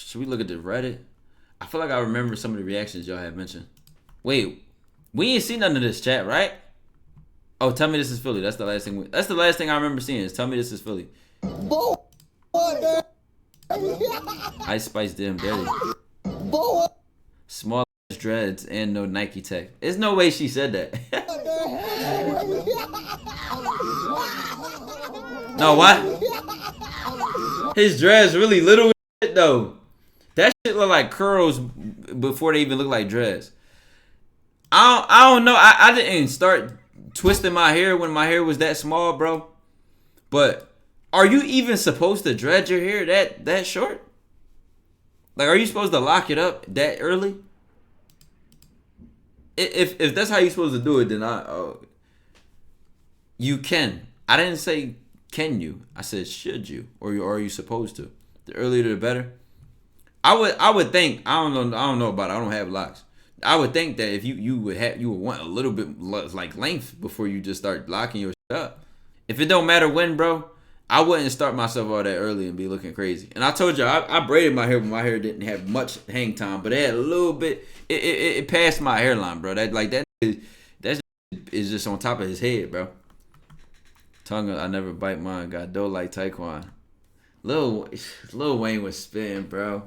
Should we look at the Reddit? I feel like I remember some of the reactions y'all had mentioned. Wait, we ain't seen none of this chat, right? Oh, tell me this is Philly. That's the last thing. That's the last thing I remember seeing. Is tell me this is Philly. Ice Spice did him dirty. Small dreads and no Nike tech. There's no way she said that. No, what? His dreads really little shit though. That shit look like curls before they even look like dreads. I don't know. I didn't start twisting my hair when my hair was that small, bro. But are you even supposed to dread your hair that short? Like, are you supposed to lock it up that early? If that's how you're supposed to do it, then you can. I didn't say can you. I said should you, or are you supposed to? The earlier the better. I would think. I don't know about it. I don't have locks. I would think that if you would want a little bit like length before you just start locking your shit up. If it don't matter when, bro, I wouldn't start myself all that early and be looking crazy. And I told you I braided my hair when my hair didn't have much hang time, but it had a little bit. It passed my hairline, bro. That is just on top of his head, bro. Tongue, I never bite mine. Got dough like TyKwon. Lil Wayne was spitting, bro.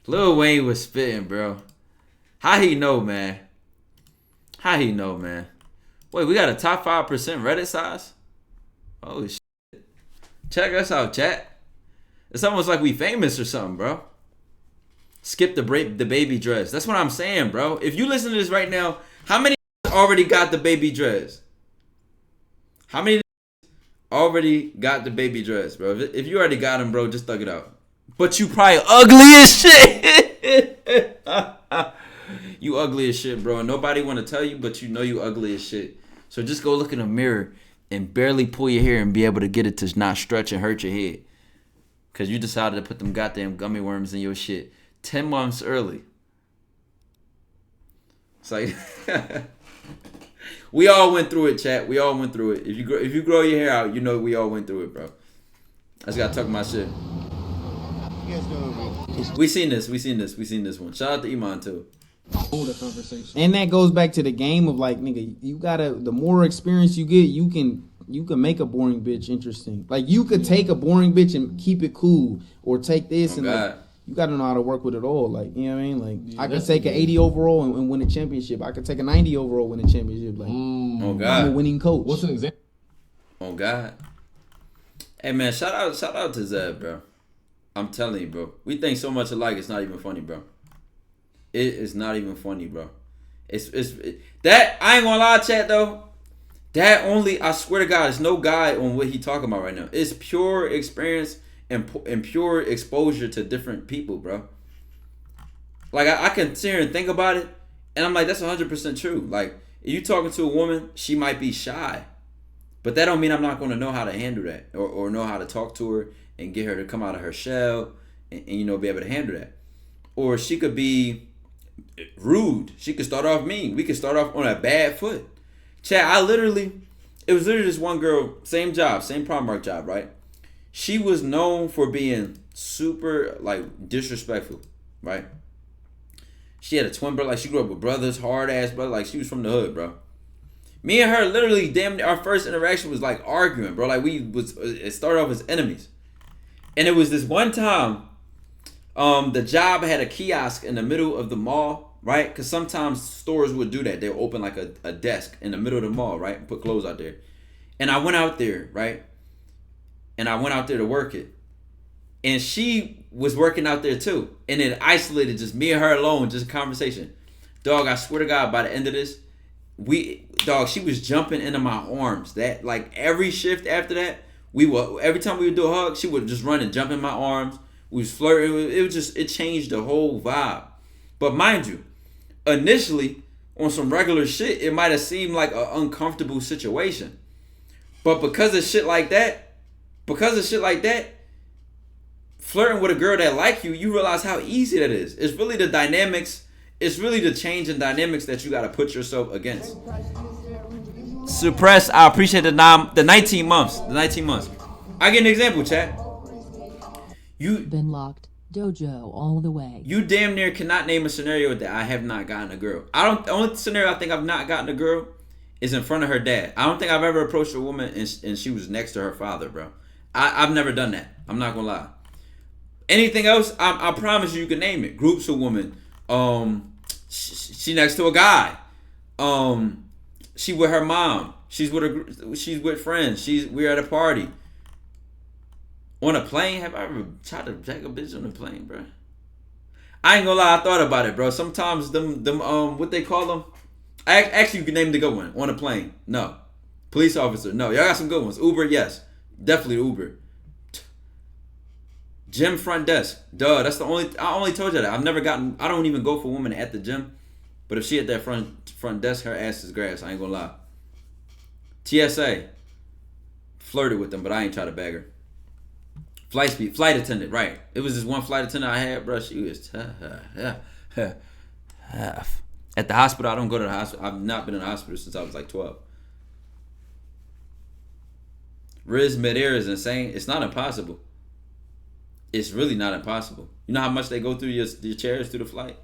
Lil Wayne was spitting, bro. How he know, man? How he know, man? Wait, we got a top 5% Reddit size? Oh, shit. Check us out, chat. It's almost like we famous or something, bro. Skip the baby dress. That's what I'm saying, bro. If you listen to this right now, how many already got the baby dress? How many already got the baby dress, bro? If you already got them, bro, just thug it out. But you probably ugly as shit. You ugly as shit, bro. Nobody want to tell you, but you know you ugly as shit. So just go look in the mirror and barely pull your hair and be able to get it to not stretch and hurt your head. Because you decided to put them goddamn gummy worms in your shit 10 months early. It's like... We all went through it, chat. We all went through it. If you grow your hair out, you know we all went through it, bro. I just gotta talk my shit. We seen this one. Shout out to Iman too. And that goes back to the game of like, nigga, you gotta, the more experience you get, you can make a boring bitch interesting. Like, you could take a boring bitch and keep it cool, or take this and like, you gotta know how to work with it all. Like, you know what I mean? Like, yeah, I could take an 80 overall and win a championship. I could take a 90 overall and win a championship. Like, oh God, I'm a winning coach. What's an example? Oh God. Hey man, shout out to Zeb, bro. I'm telling you, bro. We think so much alike. It's not even funny, bro. It is not even funny, bro. That I ain't gonna lie, chat though. That only, I swear to God, it's no guide on what he talking about right now. It's pure experience and pure exposure to different people, bro. Like I can sit here and think about it, and I'm like, that's 100% true. Like, if you talking to a woman, she might be shy, but that don't mean I'm not gonna know how to handle that, or know how to talk to her and get her to come out of her shell and you know, be able to handle that. Or she could be rude. She could start off mean. We could start off on a bad foot. Chat, it was literally this one girl, same job, same Primark job, right? She was known for being super, like, disrespectful, right? She had a twin brother, like, she grew up with brothers, hard ass brother, like, she was from the hood, bro. Me and her, literally, damn, our first interaction was like arguing, bro. Like, it started off as enemies. And it was this one time, the job had a kiosk in the middle of the mall, right? Because sometimes stores would do that. They'll open like a desk in the middle of the mall, right? And put clothes out there. And I went out there, right? And I went out there to work it. And she was working out there too. And it isolated just me and her alone, just a conversation. Dog, I swear to God, by the end of this, she was jumping into my arms. That, like, every shift after that, every time we would do a hug, she would just run and jump in my arms. We was flirting. It changed the whole vibe. But mind you, initially, on some regular shit, it might have seemed like an uncomfortable situation. But because of shit like that, flirting with a girl that like you realize how easy that is. It's really the dynamics. It's really the change in dynamics that you got to put yourself against. Suppress. I appreciate the 19 months. The 19 months. I get an example, chat. Been locked. DOJO all the way. You damn near cannot name a scenario that I have not gotten a girl. The only scenario I think I've not gotten a girl is in front of her dad. I don't think I've ever approached a woman and she was next to her father, bro. I've never done that. I'm not gonna lie. Anything else, I promise you can name it. Groups of women. She next to a guy. She with her mom. She's with friends. We're at a party. On a plane, have I ever tried to jack a bitch on a plane, bro? I ain't gonna lie, I thought about it, bro. Sometimes them what they call them? Actually, you can name the good one. On a plane, no. Police officer, no. Y'all got some good ones. Uber, yes, definitely Uber. Gym front desk, duh. That's the only. I only told you that. I've never gotten. I don't even go for women at the gym, but if she at that front desk, her ass is grass. I ain't gonna lie. TSA, flirted with them, but I ain't try to bag her. Flight attendant, right? It was this one flight attendant I had, bro. She was at the hospital. I don't go to the hospital. I've not been in the hospital since I was like 12. Riz midair is insane. It's not impossible. It's really not impossible. You know how much they go through your chairs through the flight?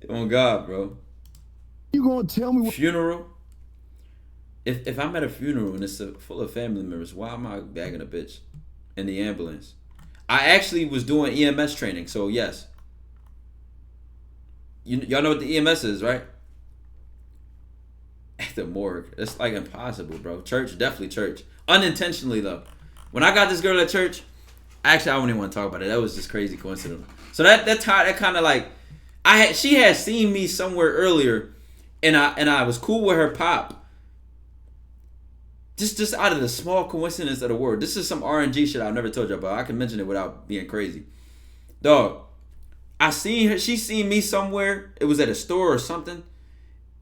Oh God, bro. You gonna tell me what funeral? If I'm at a funeral and it's full of family members, why am I bagging a bitch in the ambulance? I actually was doing EMS training, so yes. Y'all know what the EMS is, right? At the morgue. It's like impossible, bro. Church, definitely church. Unintentionally though. When I got this girl at church, actually I don't even want to talk about it. That was just crazy coincidence. So that kind of like she had seen me somewhere earlier, and I was cool with her pop. Just out of the small coincidence of the word. This is some RNG shit I've never told you about. I can mention it without being crazy. Dog, I seen her. She seen me somewhere. It was at a store or something.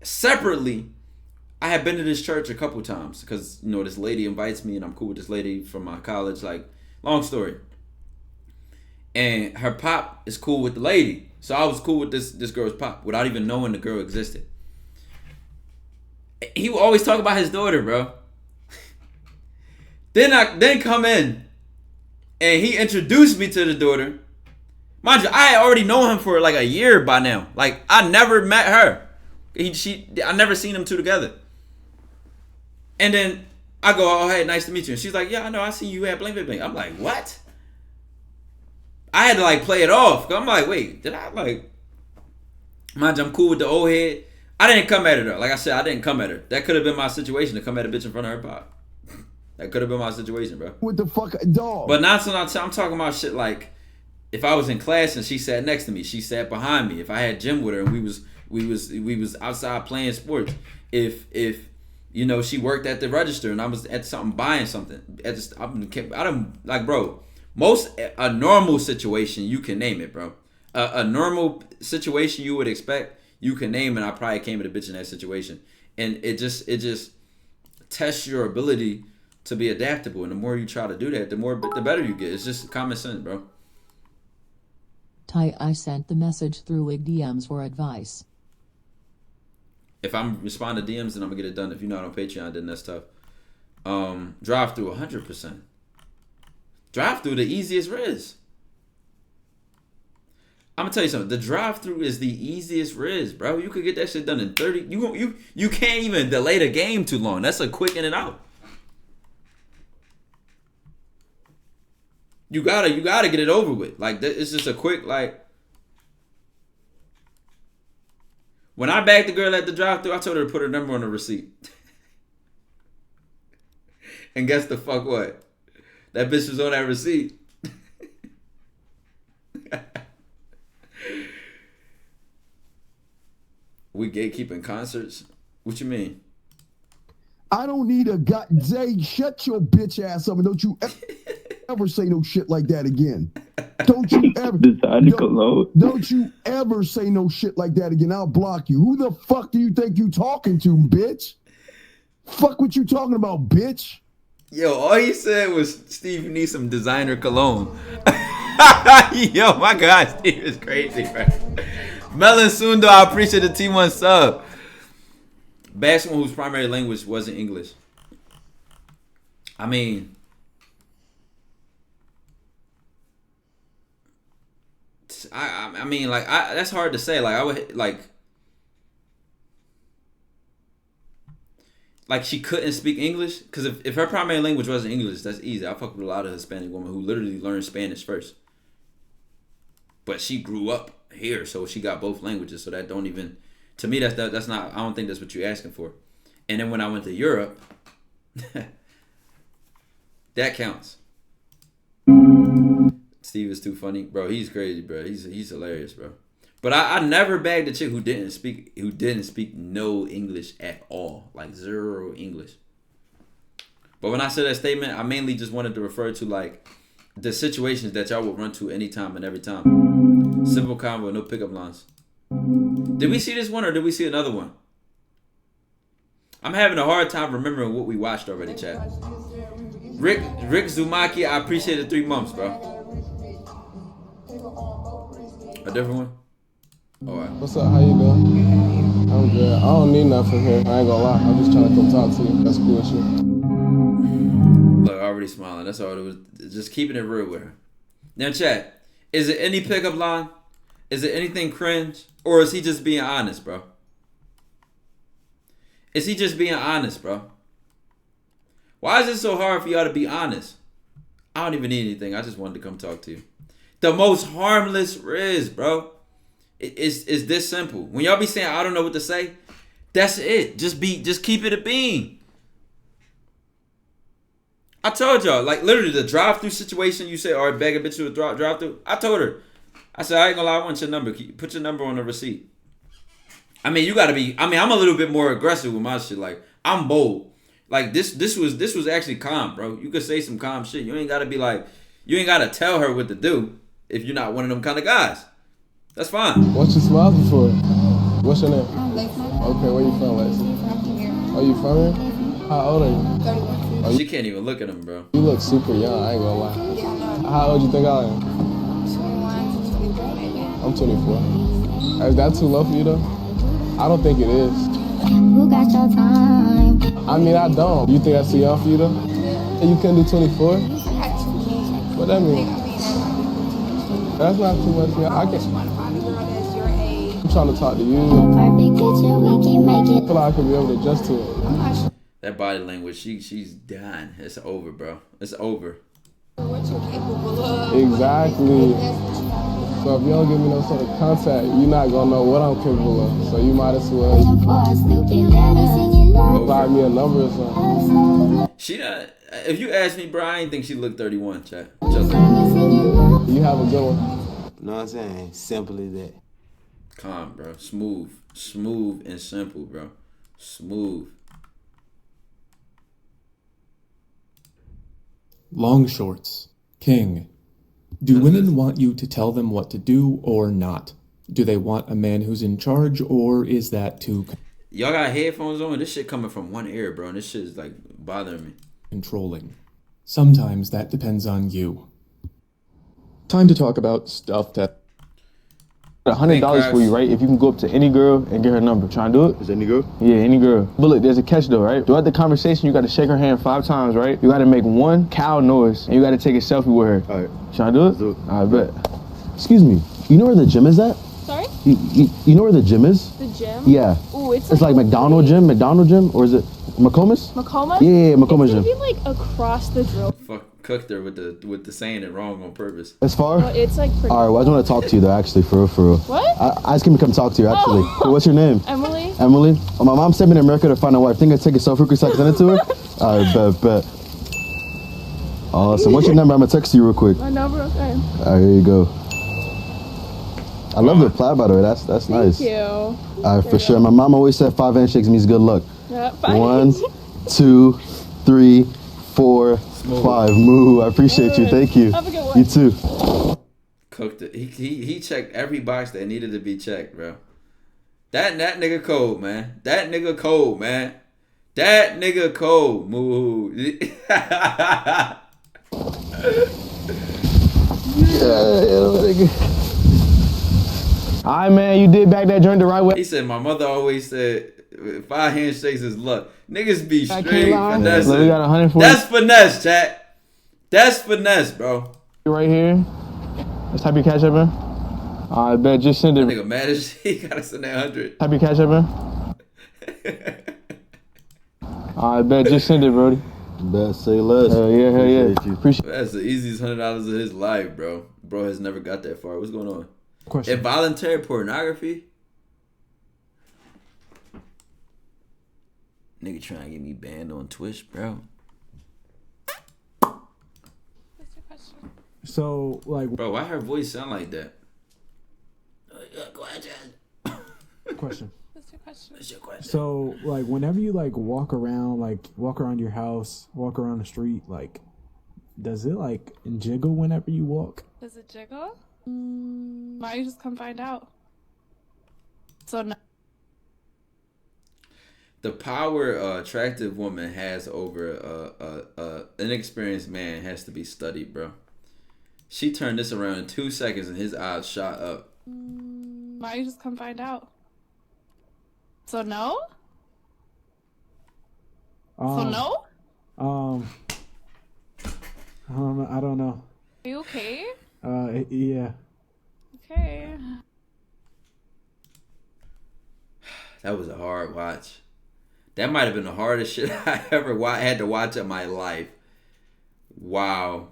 Separately, I had been to this church a couple times because, this lady invites me and I'm cool with this lady from my college. Like, long story. And her pop is cool with the lady. So I was cool with this girl's pop without even knowing the girl existed. He would always talk about his daughter, bro. Then come in, and he introduced me to the daughter. Mind you, I had already known him for like a year by now. Like, I never met her. I never seen them two together. And then I go, oh, hey, nice to meet you. And she's like, yeah, I know, I see you at blank, blank, blank. I'm like, what? I had to like play it off. I'm like, wait, did I like... Mind you, I'm cool with the old head. I didn't come at her though. Like I said, I didn't come at her. That could have been my situation to come at a bitch in front of her pop. That could have been my situation, bro. What the fuck, dog? But not so I'm talking about shit like if I was in class and she sat next to me, she sat behind me. If I had gym with her and we was outside playing sports. If she worked at the register and I was at something buying something. I don't like, bro. A normal situation you can name it, bro. A normal situation you would expect you can name, and I probably came at a bitch in that situation, and it just tests your ability to be adaptable, and the more you try to do that, the better you get. It's just common sense, bro. I sent the message through Wig DMs for advice. If I'm responding to DMs, then I'm gonna get it done. If you're not on Patreon, then that's tough. Drive through 100%. Drive through the easiest riz. I'm gonna tell you something. The drive-through is the easiest riz, bro. You could get that shit done in 30. You can't even delay the game too long. That's a quick in and out. You gotta get it over with. Like, it's just a quick, like. When I bagged the girl at the drive-through, I told her to put her number on the receipt. And guess the fuck what? That bitch was on that receipt. We gatekeeping concerts? What you mean? I don't need a Zay, shut your bitch ass up and don't you ever say no shit like that again. Don't you ever don't you ever say no shit like that again. I'll block you. Who the fuck do you think you talking to, bitch? Fuck what you talking about, bitch? Yo, all he said was Steve, you need some designer cologne. Yo, my God, Steve is crazy, bro. Melon Sundo, I appreciate the T1 sub. Bad someone whose primary language wasn't English. I mean, I mean, like, that's hard to say. Like, I would, like she couldn't speak English. Because if her primary language wasn't English, that's easy. I fuck with a lot of Hispanic women who literally learned Spanish first. But she grew up here, so she got both languages. So that don't even, to me, that's not, I don't think that's what you're asking for. And then when I went to Europe, that counts. Steve is too funny, bro. He's crazy, bro. He's hilarious, bro. But I never bagged a chick who didn't speak no English at all, like zero English. But when I said that statement, I mainly just wanted to refer to like the situations that y'all would run to anytime and every time. Simple convo, no pickup lines. Did we see this one or did we see another one? I'm having a hard time remembering what we watched already, chat. Rick Zumaki, I appreciate the 3 months, bro. A different one? All right. What's up? How you doing? I'm good. I don't need nothing here. I ain't gonna lie. I'm just trying to come talk to you. That's cool with you. Look, already smiling. That's all it was. Just keeping it real with her. Now, chat. Is it any pickup line? Is it anything cringe? Or is he just being honest, bro? Is he just being honest, bro? Why is it so hard for y'all to be honest? I don't even need anything. I just wanted to come talk to you. The most harmless Riz, bro. It's this simple. When y'all be saying I don't know what to say, that's it. Just keep it a bean. I told y'all, like literally the drive-through situation. You say, all right, beg a bitch to a drive-through. I told her. I said, I ain't gonna lie, I want your number. Put your number on the receipt. I mean, you gotta be. I mean, I'm a little bit more aggressive with my shit. Like I'm bold. Like this was actually calm, bro. You could say some calm shit. You ain't gotta be like, you ain't gotta tell her what to do if you're not one of them kind of guys. That's fine. What you smiling for? What's your name? Okay, where you from, Lexi? Oh, you from here? How old are you? 31. She can't even look at him, bro. You look super young, I ain't gonna lie. Yeah, I know. How old you think I am? 21, 23 maybe. I'm 24. Is that too low for you though? I don't think it is. Who got your time? I mean, I don't. You think that's too young for you though? Yeah. You couldn't do 24? I got 2 kids. What that mean? That's not too much. I can't. Find a girl that's your age. I'm trying to talk to you. Perfect picture, we can make I it. feel like I could be able to adjust to it. I'm not sure That body language, she's done. It's over, bro. It's over. what you're capable of. Exactly. But that's what you want. So if you don't give me no sort of contact, you're not gonna know what I'm capable of. So you might as well provide me a number or something. She not. If you ask me, bro, I ain't think she looked 31, chat. You have a good one. You know what I'm saying? Simple as that. Calm, bro. Smooth and simple, bro. Smooth. Long shorts. King. Do women want you to tell them what to do or not? Do they want a man who's in charge, or is that too Y'all got headphones on? This shit coming from one ear, bro. And this shit is like bothering me. controlling? Sometimes that depends on you. Time to talk about stuff that $100 for you, right? If you can go up to any girl and get her number. Trying to do it? Is any girl? Yeah, any girl. But look, there's a catch though, right? Throughout the conversation, you gotta shake her hand 5 times, right? You gotta make 1 cow noise, and you gotta take a selfie with her. All right. Trying to do it? Let's do it. I bet. Excuse me, you know where the gym is at? Sorry? You know where the gym is? The gym? Yeah. Ooh, it's It's like McDonald gym, or is it McComas? Macoma? Yeah, Macoma It's gym. gonna be like across the drill. Fuck, cooked her with the saying it wrong on purpose. As far? Oh, it's like pretty. All right, well, I just want to talk to you though, actually, for real. What? I just came to come talk to you, actually. Oh. What's your name? Emily? Emily? Oh, my mom's sent me to America to find a wife. Think I take a selfie quick so I can send it to her? All right, bet. Awesome. What's your number? I'm gonna text you real quick. My number? Okay. All right, here you go. I love the plaid, by the way. That's nice. Thank you. All right, for sure. My mom always said 5 handshakes means good luck. Yeah, fine. 1, 2, 3, 4, 5. Moo. I appreciate you. Thank you. Have a good one. You too. Cooked it. He checked every box that needed to be checked, bro. That nigga cold, man. That nigga cold, man. That nigga cold. Moo. All right, man, you did back that joint the right way. He said, my mother always said 5 handshakes is luck. Niggas be I straight can't lie. finesse. Look, we got 140 That's finesse, chat. That's finesse, bro. right here. Let's type your cash up in. I bet. Just send That it. nigga mad as he gotta send that 100. Type your cash up in. I bet. Just send it, Brody. Best say less. Hell yeah. Appreciate you. Appreciate. That's the easiest $100 of his life, bro. Bro has never got that far. What's going on? Question. Involuntary pornography? Nigga trying to get me banned on Twitch, bro. What's your question? So, like, Bro, why her voice sound like that? question. What's your question? What's your question? So, like, whenever you like walk around your house, walk around the street, like, does it like jiggle whenever you walk? Does it jiggle? Why don't you just come find out? So no. The power an attractive woman has over an inexperienced man has to be studied, bro. She turned this around in 2 seconds and his eyes shot up. Why don't you just come find out? So no? So no? I don't know. Are you okay? Yeah. Okay. That was a hard watch. That might have been the hardest shit I ever had to watch in my life. Wow.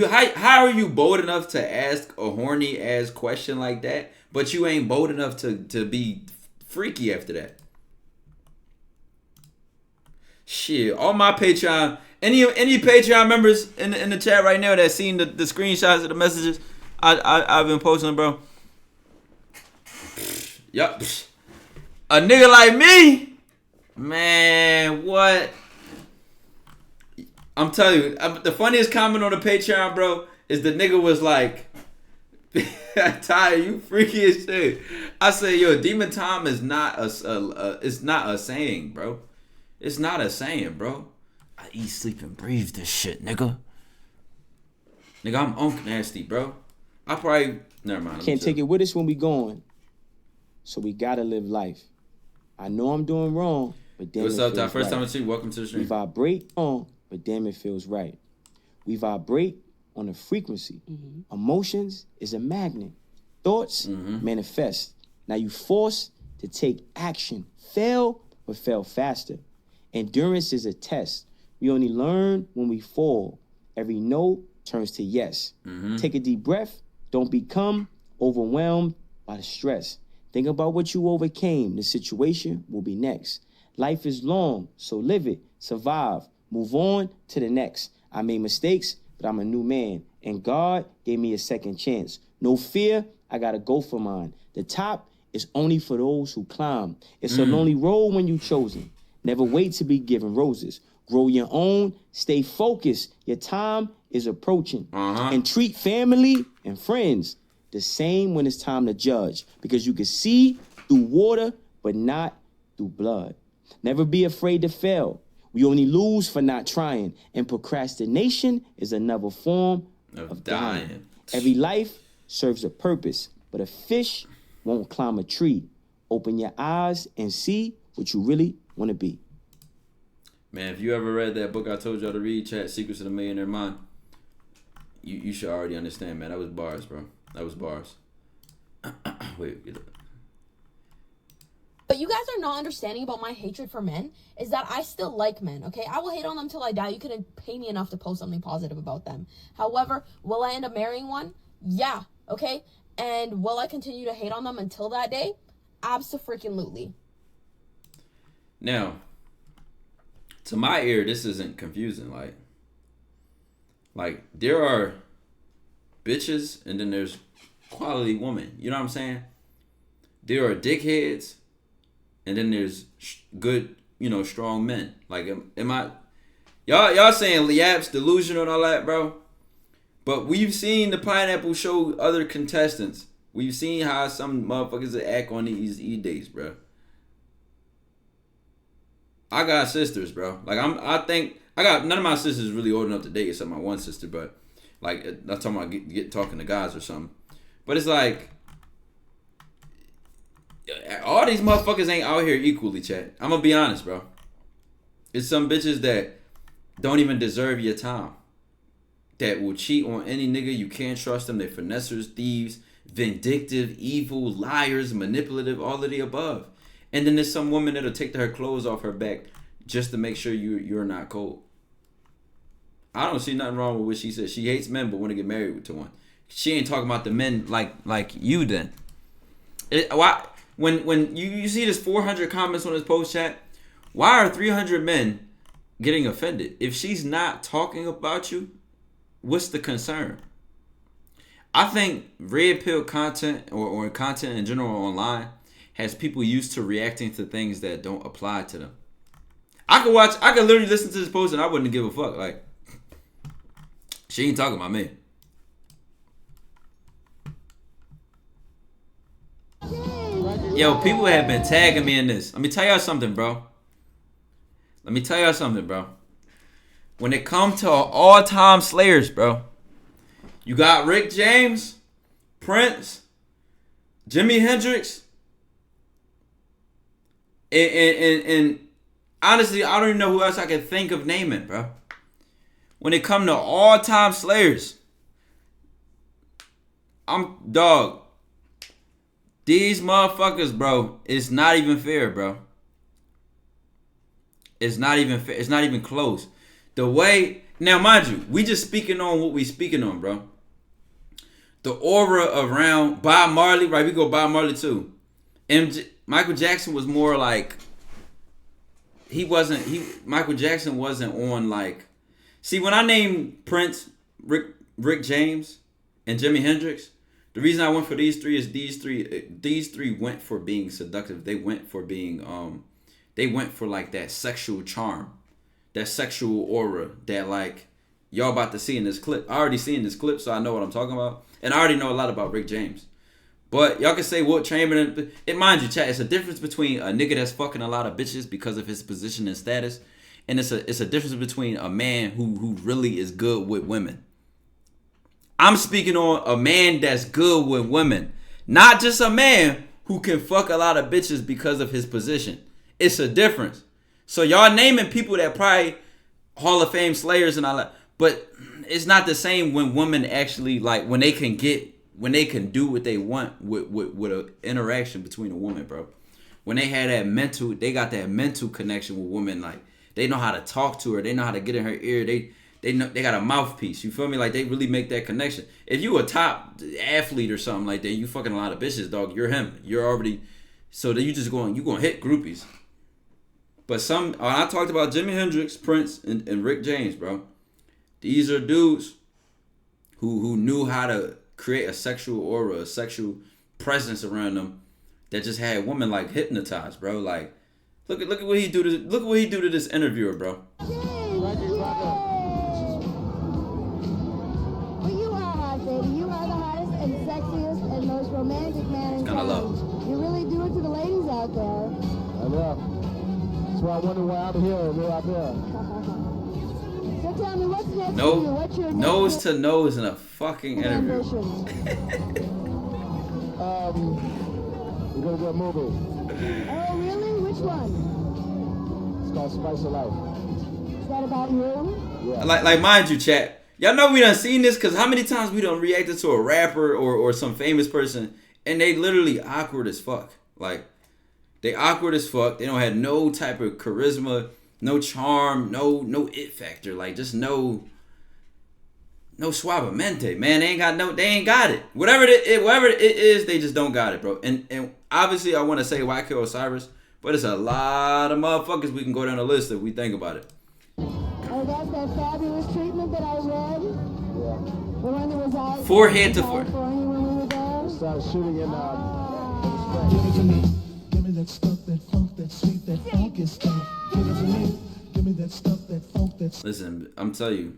How are you bold enough to ask a horny ass question like that, but you ain't bold enough to be freaky after that? Shit, all my Patreon, any Patreon members in the chat right now that seen the screenshots of the messages I've been posting, bro. Yup. A nigga like me, man, what? I'm telling you, the funniest comment on the Patreon, bro, is the nigga was like, Ty, you freaky as shit. I say, yo, Demon Time is not it's not a saying, bro. It's not a saying, bro. I eat, sleep, and breathe this shit, nigga. Nigga, I'm unk nasty, bro. I probably never mind. Can't take it with us when we going, so we gotta live life. I know I'm doing wrong, but damn, what's it up, Ty? feels First right. time to you. Welcome to the stream. We vibrate on, but damn, it feels right. We vibrate on a frequency. Emotions is a magnet. Thoughts manifest. Now you forced to take action. Fail, but fail faster. Endurance is a test. We only learn when we fall. Every no turns to yes. Take a deep breath. Don't become overwhelmed by the stress. Think about what you overcame. The situation will be next. Life is long, so live it, survive, move on to the next. I made mistakes, but I'm a new man, and God gave me a second chance. No fear, I gotta go for mine. The top is only for those who climb. It's a lonely road when you chosen. Never wait to be given roses. Grow your own, stay focused. Your time is approaching. And treat family and friends the same when it's time to judge, because you can see through water, but not through blood. Never be afraid to fail. We only lose for not trying, and procrastination is another form of dying. Every life serves a purpose, but a fish won't climb a tree. Open your eyes and see what you really want to be. Man, if you ever read that book I told y'all to read, Chat Secrets of the Millionaire Mind, you should already understand, man. That was bars, bro. That was bars. Wait, get up. But you guys are not understanding about my hatred for men is that I still like men, okay? I will hate on them till I die. You couldn't pay me enough to post something positive about them. However, will I end up marrying one? Yeah, okay? And will I continue to hate on them until that day? Abso-freaking-lutely. Now, to my ear, this isn't confusing. Like there are bitches and then there's quality women. You know what I'm saying? There are dickheads and then there's good, strong men. Like, am I? Y'all saying Liap's delusional and all that, bro? But we've seen the Pineapple show other contestants. We've seen how some motherfuckers act on these E-dates, bro. I got sisters, bro. Like I think I got none of my sisters really old enough to date except my one sister, but like I'm talking about get talking to guys or something. But it's like all these motherfuckers ain't out here equally, chat. I'm gonna be honest, bro. It's some bitches that don't even deserve your time. that will cheat on any nigga. You can't trust them. They're finessers, thieves, vindictive, evil, liars, manipulative, all of the above. And then there's some woman that'll take her clothes off her back just to make sure you're not cold. I don't see nothing wrong with what she said. She hates men but want to get married to one. She ain't talking about the men like you then. Why when you see this 400 comments on this post chat, why are 300 men getting offended? If she's not talking about you, what's the concern? I think red pill content or content in general online has people used to reacting to things that don't apply to them. I could literally listen to this post and I wouldn't give a fuck. Like, she ain't talking about me. Yo, people have been tagging me in this. Let me tell y'all something, bro. When it comes to all-time slayers, bro, you got Rick James, Prince, Jimi Hendrix, and honestly, I don't even know who else I can think of naming, bro. When it come to all-time slayers, these motherfuckers, bro, it's not even fair, bro. It's not even fair. It's not even close. The way, now mind you, we just speaking on what we speaking on, bro. The aura around Bob Marley, right? We go Bob Marley too. Michael Jackson was more like, Michael Jackson wasn't on like, see, when I name Prince, Rick James, and Jimi Hendrix, the reason I went for these three is these three went for being seductive. They went for being they went for like that sexual charm, that sexual aura that like y'all about to see in this clip. I already seen this clip, so I know what I'm talking about, and I already know a lot about Rick James. But y'all can say Wilt Chamberlain. Mind you, chat, it's a difference between a nigga that's fucking a lot of bitches because of his position and status, and it's a difference between a man who really is good with women. I'm speaking on a man that's good with women, not just a man who can fuck a lot of bitches because of his position. It's a difference. So y'all naming people that probably Hall of Fame slayers and all that, but it's not the same when women actually like when they can do what they want with an interaction between a woman, bro. When they got that mental connection with women, like they know how to talk to her, they know how to get in her ear, they got a mouthpiece. You feel me? Like they really make that connection. If you a top athlete or something like that, you fucking a lot of bitches, dog. You're him. You're already. So then you gonna hit groupies. But I talked about Jimi Hendrix, Prince, and Rick James, bro. These are dudes who knew how to create a sexual aura, a sexual presence around them that just had women like hypnotized, bro. Like, look at what he do to this interviewer, bro. Romantic man in kind of low. You really do it to the ladies out there. I know. That's why I wonder why I'm here and you're out there. So tell me, what's next for you? What's your nose to nose in a fucking interview. We're gonna do a movie. Oh, really? Which one? It's called Spice of Life. Is that about you? Yeah. Like mind you, chat. Y'all know we done seen this because how many times we done reacted to a rapper or some famous person and they literally awkward as fuck. Like, they awkward as fuck. They don't have no type of charisma, no charm, no it factor. Like, just no suavemente, man. They ain't got it. Whatever it is, they just don't got it, bro. And obviously I want to say YK Osiris, but it's a lot of motherfuckers we can go down the list if we think about it. Oh, that's that fabulous treatment that I read? Yeah. The one that was out Forehead to forehead. California when we were there? Started shooting in Give it to me. Give me that stuff, that funk, that sweet, that funky stuff. Give it to me. Give me that stuff, that funk, that. Listen, I'm telling you,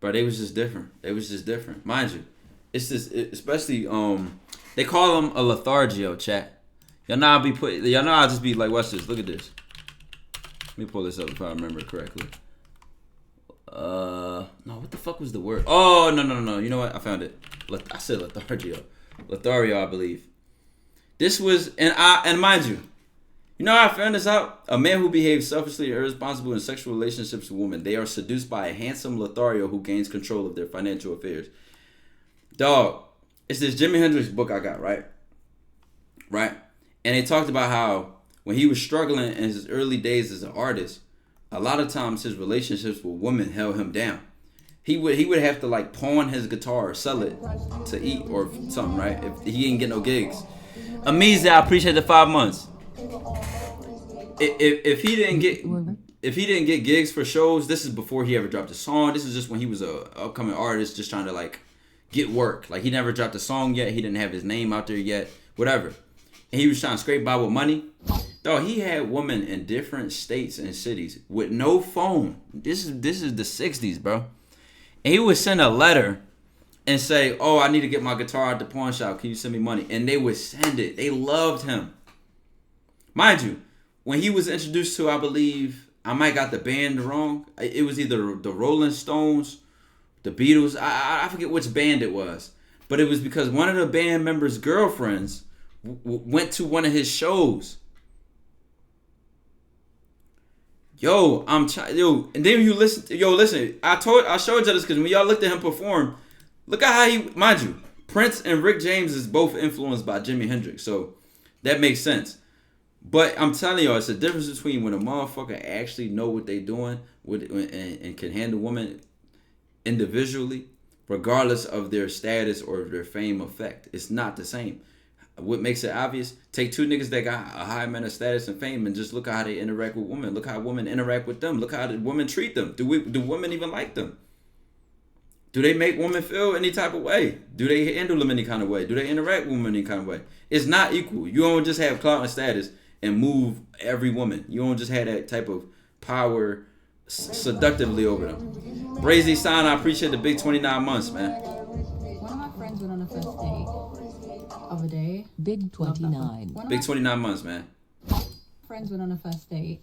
bro, they was just different. Mind you, it's this, especially they call them a lethargio, chat. Y'all know I'll just be like, watch this. Look at this. Let me pull this up if I remember correctly. No, what the fuck was the word? Oh, no. You know what? I found it. I said lethargio. Lothario, I believe. This was, and mind you, You know how I found this out? A man who behaves selfishly or irresponsibly in sexual relationships with women, they are seduced by a handsome Lothario who gains control of their financial affairs. Dog, it's this Jimi Hendrix book I got, right? Right? And they talked about how when he was struggling in his early days as an artist, a lot of times his relationships with women held him down. He would have to like pawn his guitar or sell it to eat or something, right? If he didn't get no gigs. Amiza, I appreciate the 5 months. If he didn't get gigs for shows, this is before he ever dropped a song. This is just when he was a upcoming artist, just trying to like get work. Like he never dropped a song yet. He didn't have his name out there yet. Whatever. And he was trying to scrape by with money. Dog, he had women in different states and cities with no phone. This is the 60s, bro. And he would send a letter and say, "Oh, I need to get my guitar at the pawn shop. Can you send me money?" And they would send it. They loved him. Mind you, when he was introduced to, I believe, I might got the band wrong. It was either the Rolling Stones, the Beatles. I forget which band it was. But it was because one of the band members' girlfriends went to one of his shows. And then you listen. Listen. I showed you this because when y'all looked at him perform, look at how he, mind you, Prince and Rick James is both influenced by Jimi Hendrix, so that makes sense. But I'm telling y'all, it's a difference between when a motherfucker actually know what they doing and can handle women individually, regardless of their status or their fame effect. It's not the same. What makes it obvious? Take two niggas that got a high amount of status and fame and just look how they interact with women. Look how women interact with them. Look how the women treat them. Do women even like them? Do they make women feel any type of way? Do they handle them any kind of way? Do they interact with women any kind of way? It's not equal. You don't just have clout and status and move every woman. You don't just have that type of power seductively over them. Brazy Sign, I appreciate the big 29 months, man. One of my friends went on a first date other day. Big 29. Big 29 months, man. Friends went on a first date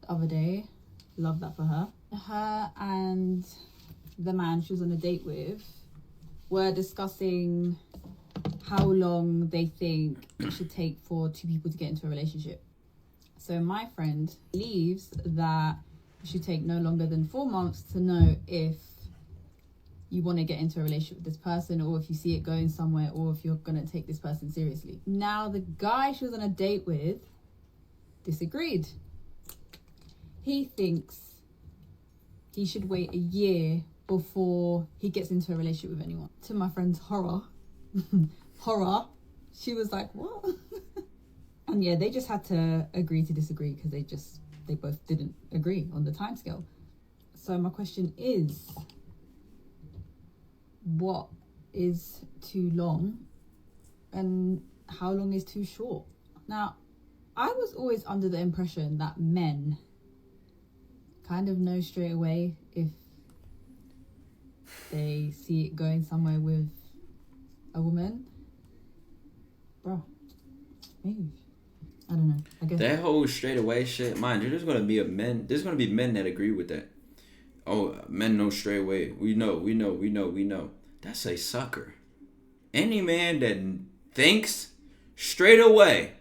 the other day. Love that for her. Her and the man she was on a date with were discussing how long they think it should take for two people to get into a relationship. So my friend believes that it should take no longer than 4 months to know if you want to get into a relationship with this person, or if you see it going somewhere, or if you're going to take this person seriously. Now, the guy she was on a date with disagreed. He thinks he should wait a year before he gets into a relationship with anyone. To my friend's horror, she was like, what? And yeah, they just had to agree to disagree because they both didn't agree on the timescale. So my question is, what is too long and how long is too short? Now, I was always under the impression that men kind of know straight away if they see it going somewhere with a woman. Bro, maybe. I don't know. I guess that whole straight away shit, mind you, there's gonna be men that agree with that. Oh, men know straight away. We know. That's a sucker. Any man that thinks straight away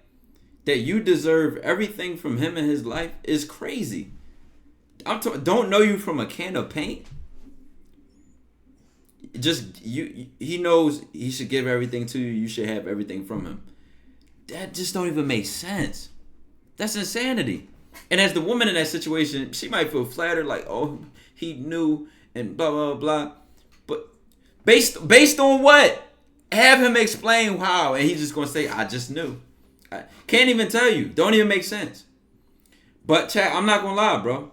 that you deserve everything from him in his life is crazy. Don't know you from a can of paint. He knows he should give everything to you. You should have everything from him. That just don't even make sense. That's insanity. And as the woman in that situation, she might feel flattered, like, oh, he knew and blah blah blah. But based on what? Have him explain how, and he's just gonna say, I just knew. I can't even tell you. Don't even make sense. But chat, I'm not gonna lie, bro.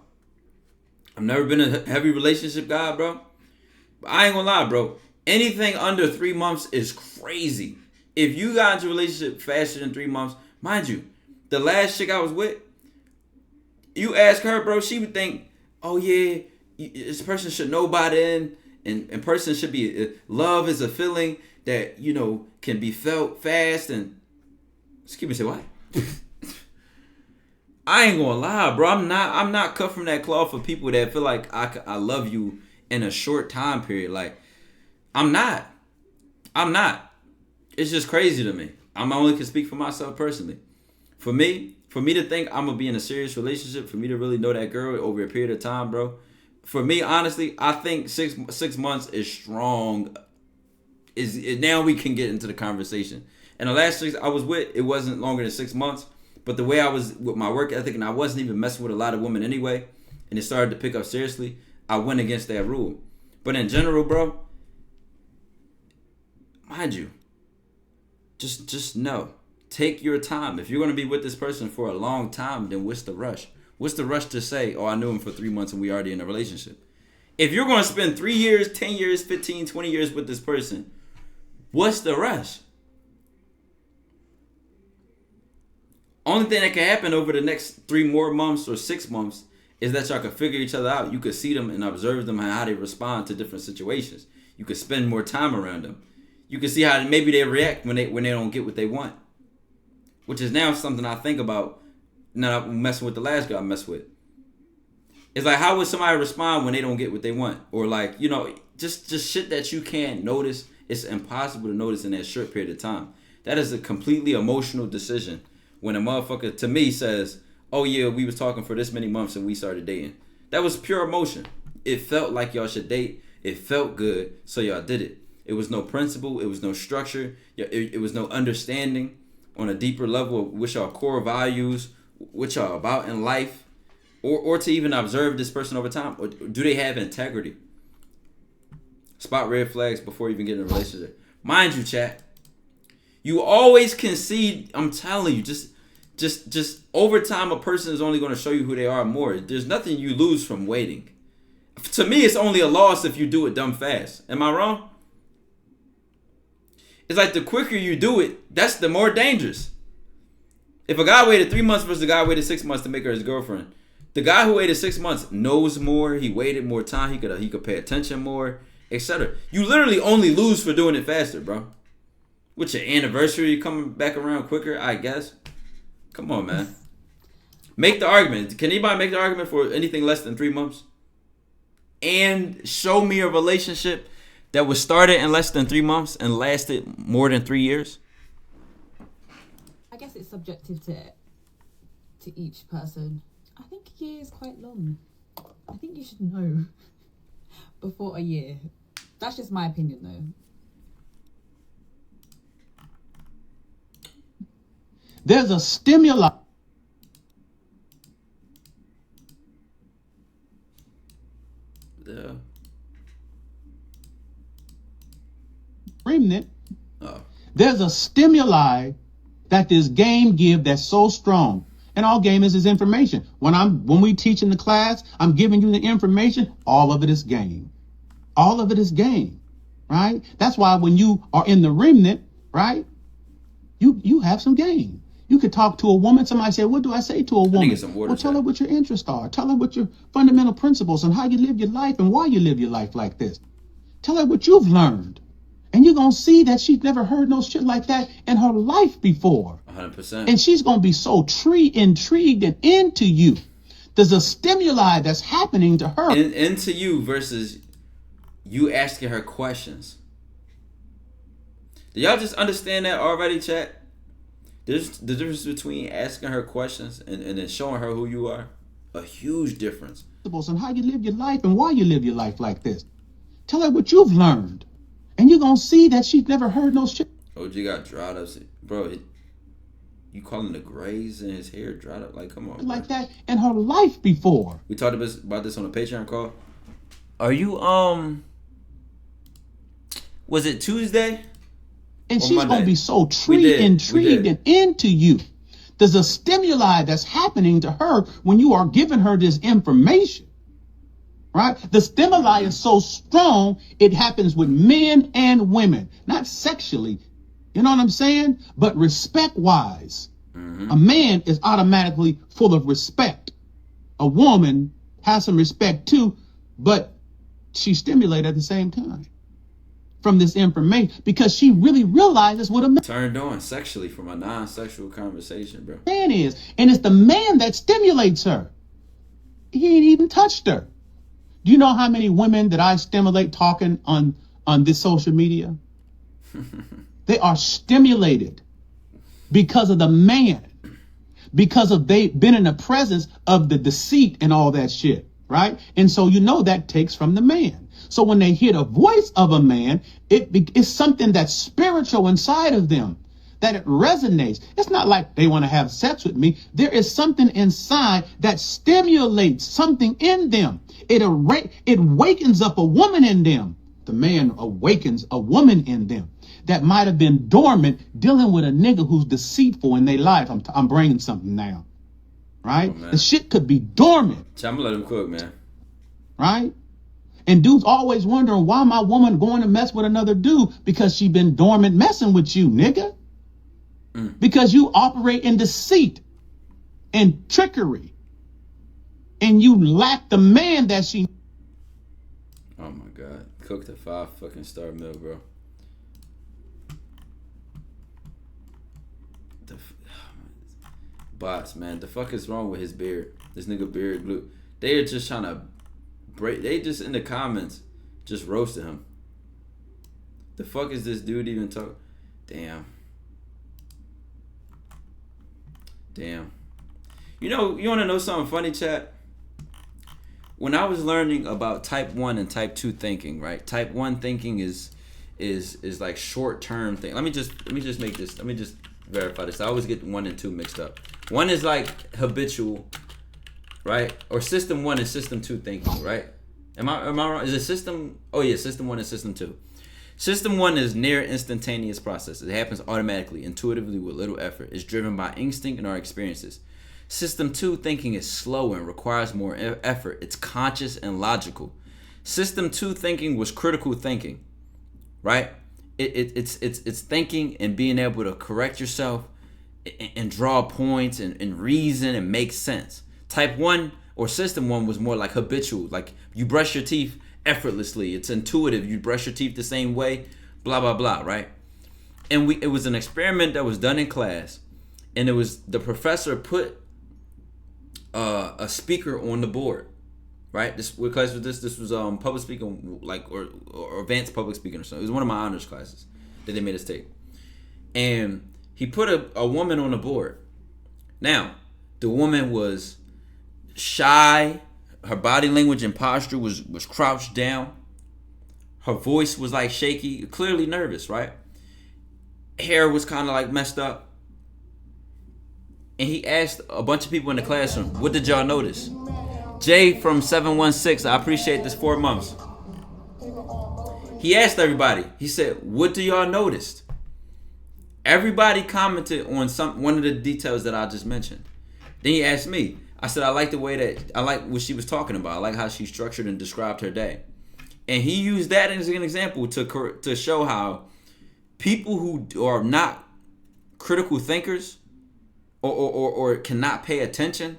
I've never been a heavy relationship guy, bro. But I ain't gonna lie, bro. Anything under 3 months is crazy. If you got into a relationship faster than 3 months, mind you, the last chick I was with, you ask her, bro, she would think, oh yeah, this person should know by then, and person should be, love is a feeling that, you know, can be felt fast, and, excuse me, say what? I ain't gonna lie, bro, I'm not cut from that cloth for people that feel like I love you in a short time period. Like, I'm not. It's just crazy to me. I only can speak for myself personally. For me, For me to think I'm gonna be in a serious relationship, for me to really know that girl over a period of time, bro. For me, honestly, I think 6 months is strong. Now we can get into the conversation. And the last 6 I was with, it wasn't longer than 6 months. But the way I was with my work ethic, and I wasn't even messing with a lot of women anyway, and it started to pick up seriously, I went against that rule. But in general, bro, mind you, just know. Take your time. If you're going to be with this person for a long time, then what's the rush? What's the rush to say, oh, I knew him for 3 months and we already in a relationship? If you're going to spend 3 years, 10 years, 15, 20 years with this person, what's the rush? Only thing that can happen over the next 3 more months or 6 months is that y'all can figure each other out. You could see them and observe them and how they respond to different situations. You could spend more time around them. You can see how maybe they react when they don't get what they want. Which is now something I think about now I'm messing with the last girl I messed with. It's like, how would somebody respond when they don't get what they want? Or like, you know, just shit that you can't notice. It's impossible to notice in that short period of time. That is a completely emotional decision. When a motherfucker, to me, says, oh yeah, we was talking for this many months and we started dating. That was pure emotion. It felt like y'all should date. It felt good, so y'all did it. It was no principle. It was no structure. It was no understanding on a deeper level of what y'all core values, what y'all about in life, or to even observe this person over time. Or do they have integrity? Spot red flags before you even get in a relationship. Mind you, chat, you always concede. I'm telling you, just over time, a person is only going to show you who they are more. There's nothing you lose from waiting. To me, it's only a loss if you do it dumb fast. Am I wrong? It's like the quicker you do it, that's the more dangerous. If a guy waited 3 months versus a guy waited 6 months to make her his girlfriend, the guy who waited 6 months knows more. He waited more time. He could pay attention more, etc. You literally only lose for doing it faster, bro. With your anniversary coming back around quicker, I guess. Come on, man. Make the argument. Can anybody make the argument for anything less than 3 months? And show me a relationship that was started in less than 3 months and lasted more than 3 years? I guess it's subjective to each person. I think a year is quite long. I think you should know before a year. That's just my opinion, though. There's a stimuli. Yeah. Remnant. There's a stimuli that this game give that's so strong. And all game is information. When we teach in the class, I'm giving you the information. All of it is game. All of it is game, right? That's why when you are in the remnant, right, you have some game. You could talk to a woman. Somebody say, what do I say to a woman? Well, tell her what your interests are. Tell her what your fundamental principles and how you live your life and why you live your life like this. Tell her what you've learned. And you're going to see that she's never heard no shit like that in her life before. 100%. And she's going to be so intrigued and into you. There's a stimuli that's happening to her. Into you versus you asking her questions. Do y'all just understand that already, chat? There's the difference between asking her questions and then showing her who you are. A huge difference. And how you live your life and why you live your life like this. Tell her what you've learned. And you're going to see that she's never heard no shit. OG got dried up. Bro, you calling the grays in his hair dried up? Like, come on. Like that in her life before. We talked about this on a Patreon call. Are you, was it Tuesday? And she's going to be so intrigued and into you. There's a stimuli that's happening to her when you are giving her this information. Right? The stimuli is so strong, it happens with men and women. Not sexually, you know what I'm saying? But respect-wise. Mm-hmm. A man is automatically full of respect. A woman has some respect too, but she's stimulated at the same time from this information because she really realizes what a man turned on sexually from a non-sexual conversation, bro. Man is. And it's the man that stimulates her. He ain't even touched her. Do you know how many women that I stimulate talking on this social media? They are stimulated because of the man. because of they been in the presence of the deceit and all that shit, right? And so you know that takes from the man. So when they hear the voice of a man, it's something that's spiritual inside of them, that it resonates. It's not like they want to have sex with me. There is something inside that stimulates something in them. It wakens up a woman in them. The man awakens a woman in them that might have been dormant, dealing with a nigga who's deceitful in their life. I'm bringing something now, right? The shit could be dormant. I'm gonna let him cook, man. Right? And dudes always wondering, why my woman going to mess with another dude? Because she been dormant messing with you, nigga. Because you operate in deceit and trickery. And you lack the man that she... Oh my God. Cooked a 5 fucking star meal, bro. Bots, man. The fuck is wrong with his beard? This nigga beard glue. They are just trying to break. They just in the comments just roasted him. The fuck is this dude even talking? Damn. You know, you want to know something funny, chat? When I was learning about type 1 and type 2 thinking, right? Type 1 thinking is like short-term thing. Let me just make this. Let me just verify this. I always get 1 and 2 mixed up. 1 is like habitual, right? Or system 1 and system 2 thinking, right? Am I wrong? Is it system? Oh yeah, system 1 and system 2. System 1 is near instantaneous process. It happens automatically, intuitively, with little effort. It's driven by instinct and our experiences. System 2 thinking is slow and requires more effort. It's conscious and logical. System 2 thinking was critical thinking, right? It's thinking and being able to correct yourself and draw points and reason and make sense. Type 1 or system 1 was more like habitual. Like you brush your teeth effortlessly. It's intuitive. You brush your teeth the same way, blah, blah, blah, right? And it was an experiment that was done in class. And it was the professor put a speaker on the board, right? What class was this? This was public speaking, like or advanced public speaking or something. It was one of my honors classes that they made us take. And he put a woman on the board. Now, the woman was shy. Her body language and posture was crouched down. Her voice was like shaky, clearly nervous, right? Hair was kind of like messed up. And he asked a bunch of people in the classroom, what did y'all notice? Jay from 716, I appreciate this 4 months. He asked everybody, he said, what do y'all notice? Everybody commented on one of the details that I just mentioned. Then he asked me, I said, I like the way that, I like what she was talking about. I like how she structured and described her day. And he used that as an example to show how people who are not critical thinkers or cannot pay attention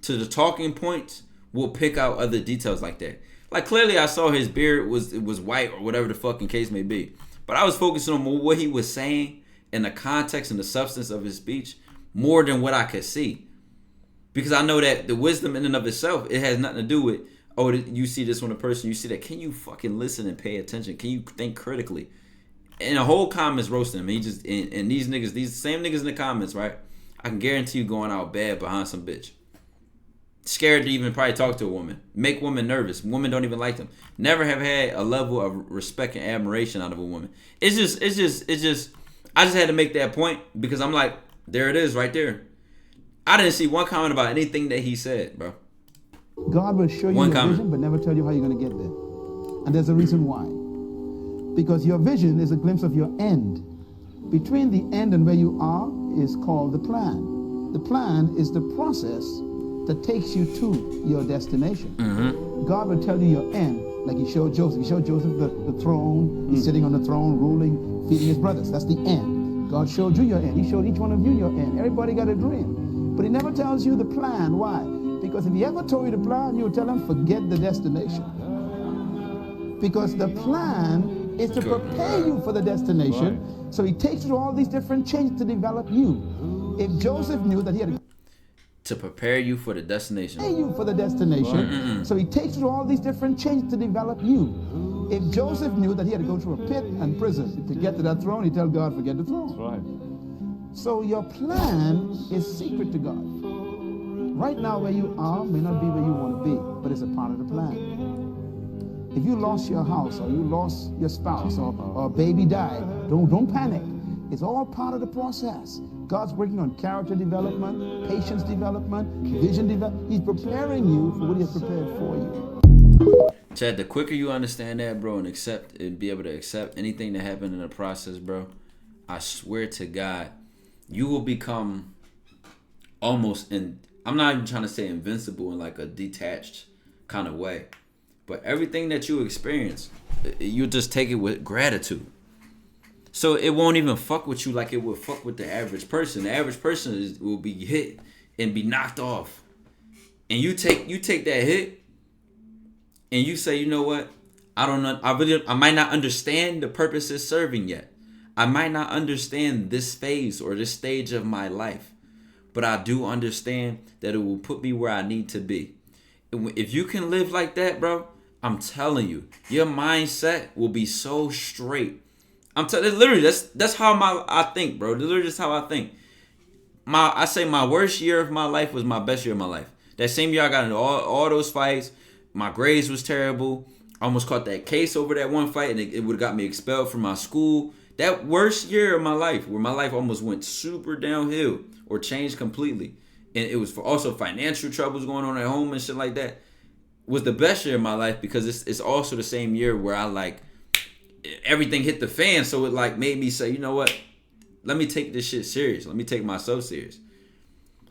to the talking points will pick out other details like that. Like clearly I saw his beard was white or whatever the fucking case may be. But I was focusing on what he was saying and the context and the substance of his speech more than what I could see. Because I know that the wisdom in and of itself, it has nothing to do with, oh, you see this on a person, you see that. Can you fucking listen and pay attention? Can you think critically? And the whole comments roasting him. He just, and these niggas, these same niggas in the comments, right? I can guarantee you going out bad behind some bitch. Scared to even probably talk to a woman. Make women nervous. Women don't even like them. Never have had a level of respect and admiration out of a woman. It's just, I just had to make that point because I'm like, there it is right there. I didn't see one comment about anything that he said, bro. God will show you your vision, but never tell you how you're going to get there. And there's a reason why. Because your vision is a glimpse of your end. Between the end and where you are is called the plan. The plan is the process that takes you to your destination. Mm-hmm. God will tell you your end, like he showed Joseph. He showed Joseph the throne. He's sitting on the throne, ruling, feeding his brothers. That's the end. God showed you your end. He showed each one of you your end. Everybody got a dream. But he never tells you the plan. Why? Because if he ever told you the plan, you would tell him, forget the destination. Because the plan is to prepare you for the destination. Right. So he takes you to all these different changes to develop you. If Joseph knew that he had to prepare you for the destination. Prepare you for the destination. So he takes you to all these different changes to develop you. If Joseph knew that he had to go through a pit and prison to get to that throne, he'd tell God, forget the throne. That's right. So your plan is secret to God. Right now where you are may not be where you want to be, but it's a part of the plan. If you lost your house or you lost your spouse or a baby died, don't panic. It's all part of the process. God's working on character development, patience development, vision development. He's preparing you for what he has prepared for you. Chad, the quicker you understand that, bro, and accept and be able to accept anything that happened in the process, bro, I swear to God, you will become almost I'm not even trying to say invincible in like a detached kind of way, but everything that you experience, you just take it with gratitude. So it won't even fuck with you like it would fuck with the average person. The average person will be hit and be knocked off, and you take that hit, and you say, you know what? I don't know. I might not understand the purpose it's serving yet. I might not understand this phase or this stage of my life, but I do understand that it will put me where I need to be. If you can live like that, bro, I'm telling you, your mindset will be so straight. Literally, that's how I think, bro. Literally, just how I think. I say my worst year of my life was my best year of my life. That same year I got into all those fights. My grades was terrible. I almost caught that case over that one fight, and it would have got me expelled from my school. That worst year of my life, where my life almost went super downhill or changed completely, and it was for also financial troubles going on at home and shit like that, was the best year of my life because it's also the same year where I like everything hit the fan. So it like made me say, you know what? Let me take this shit serious. Let me take myself serious.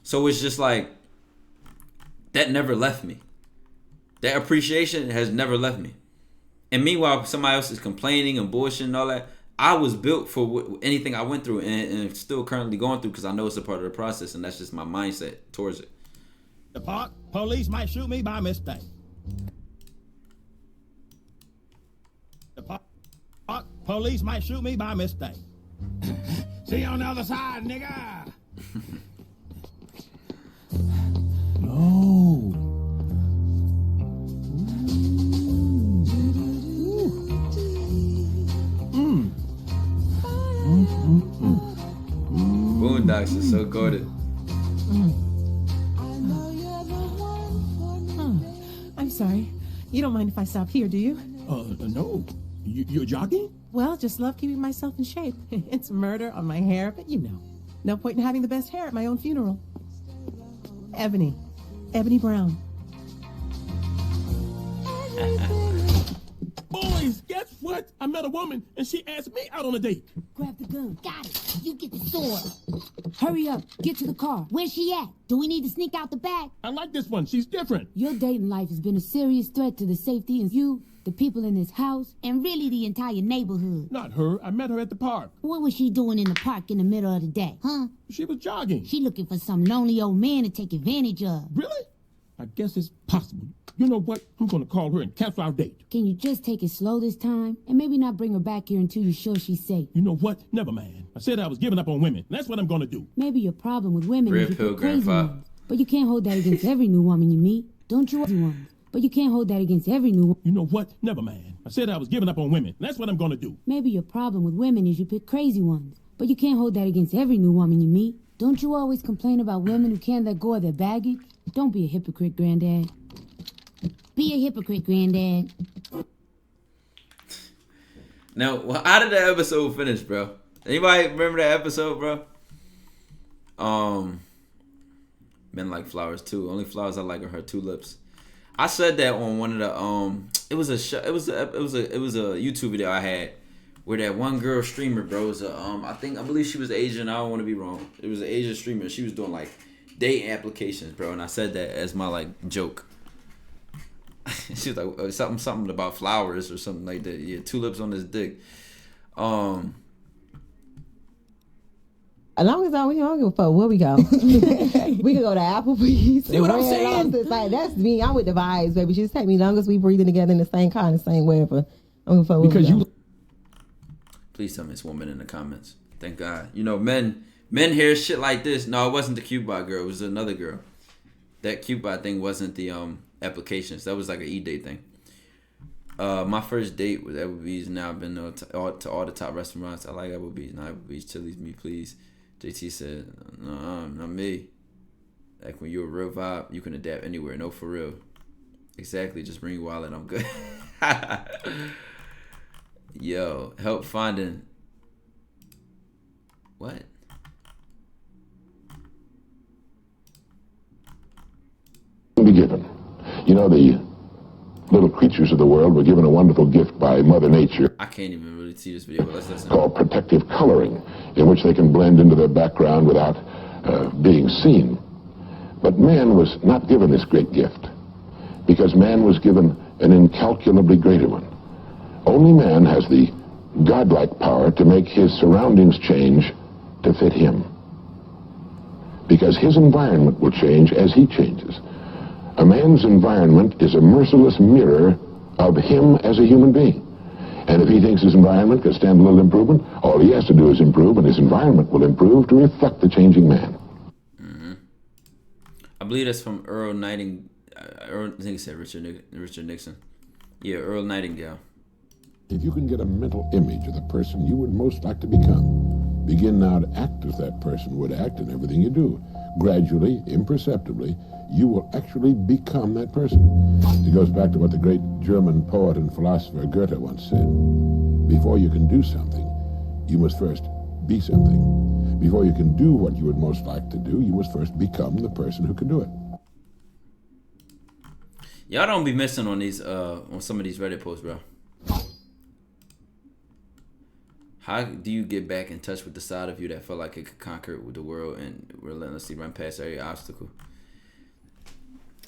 So it's just like that never left me. That appreciation has never left me. And meanwhile, somebody else is complaining and bullshit and all that. I was built for anything I went through and still currently going through because I know it's a part of the process, and that's just my mindset towards it. The park police might shoot me by mistake. The park police might shoot me by mistake. See you on the other side, nigga. No. Boondocks is so goated. I'm sorry. You don't mind if I stop here, do you? No. You're jogging? Well, just love keeping myself in shape. It's murder on my hair, but you know. No point in having the best hair at my own funeral. Ebony Brown. Boys, guess what? I met a woman and she asked me out on a date. Grab the gun. Got it. You get the sword. Hurry up. Get to the car. Where's she at? Do we need to sneak out the back? I like this one. She's different. Your dating life has been a serious threat to the safety of you, the people in this house, and really the entire neighborhood. Not her. I met her at the park. What was she doing in the park in the middle of the day, huh? She was jogging. She looking for some lonely old man to take advantage of. Really? I guess it's possible. You know what? I'm going to call her and cancel our date. Can you just take it slow this time? And maybe not bring her back here until you're sure she's safe. You know what? Never mind. I said I was giving up on women. That's what I'm going to do. Maybe your problem with women Red is pill, you crazy grandpa. ones. But you can't hold that against every new woman you meet. Don't you? Ones. But you can't hold that against every new woman. You know what? Never mind. I said I was giving up on women. That's what I'm going to do. Maybe your problem with women is you pick crazy ones. But you can't hold that against every new woman you meet. Don't you always complain about women who can't let go of their baggage? Don't be a hypocrite, Granddad. Be a hypocrite, Granddad. Now, how did that episode finish, bro? Anybody remember that episode, bro? Men like flowers too. Only flowers I like are her tulips. I said that on one of the it was a YouTube video I had where that one girl streamer, bro, was I believe she was Asian. I don't want to be wrong. It was an Asian streamer. She was doing like date applications, bro, and I said that as my like joke. She was like something about flowers or something like that. Yeah, tulips on his dick. As long as we don't give a fuck where we go. We can go to Applebee's. See what I'm saying? Like, that's me. I'm with the vibes, baby. Just take me long as we breathing together in the same car, the same wherever. I don't give a fuck where we go. Please tell me it's women in the comments. Thank God. You know, men hear shit like this. No, it wasn't the Cupid girl. It was another girl. That Cupid thing wasn't the applications. That was like an e-date thing. My first date with Applebee's. Now I've been to all the top restaurants. I like Applebee's. Now Applebee's, Chili's, me please. JT said, "No, not me. Like when you're a real vibe, you can adapt anywhere. No, for real. Exactly. Just bring your wallet. I'm good." Yo, help finding. What? Be given. You know, the little creatures of the world were given a wonderful gift by Mother Nature. I can't even really see this video, but let's listen. Called protective coloring, in which they can blend into their background without being seen. But man was not given this great gift, because man was given an incalculably greater one. Only man has the godlike power to make his surroundings change to fit him, because his environment will change as he changes. A man's environment is a merciless mirror of him as a human being. And if he thinks his environment could stand a little improvement, all he has to do is improve, and his environment will improve to reflect the changing man. I believe that's from Earl Nightingale. I think he said Richard Nixon. Yeah, Earl Nightingale. If you can get a mental image of the person you would most like to become, begin now to act as that person would act in everything you do. Gradually, imperceptibly, you will actually become that person. It goes back to what the great German poet and philosopher Goethe once said. Before you can do something, you must first be something. Before you can do what you would most like to do, you must first become the person who can do it. Y'all don't be missing on these on some of these Reddit posts, bro. How do you get back in touch with the side of you that felt like it could conquer the world and relentlessly run past every obstacle?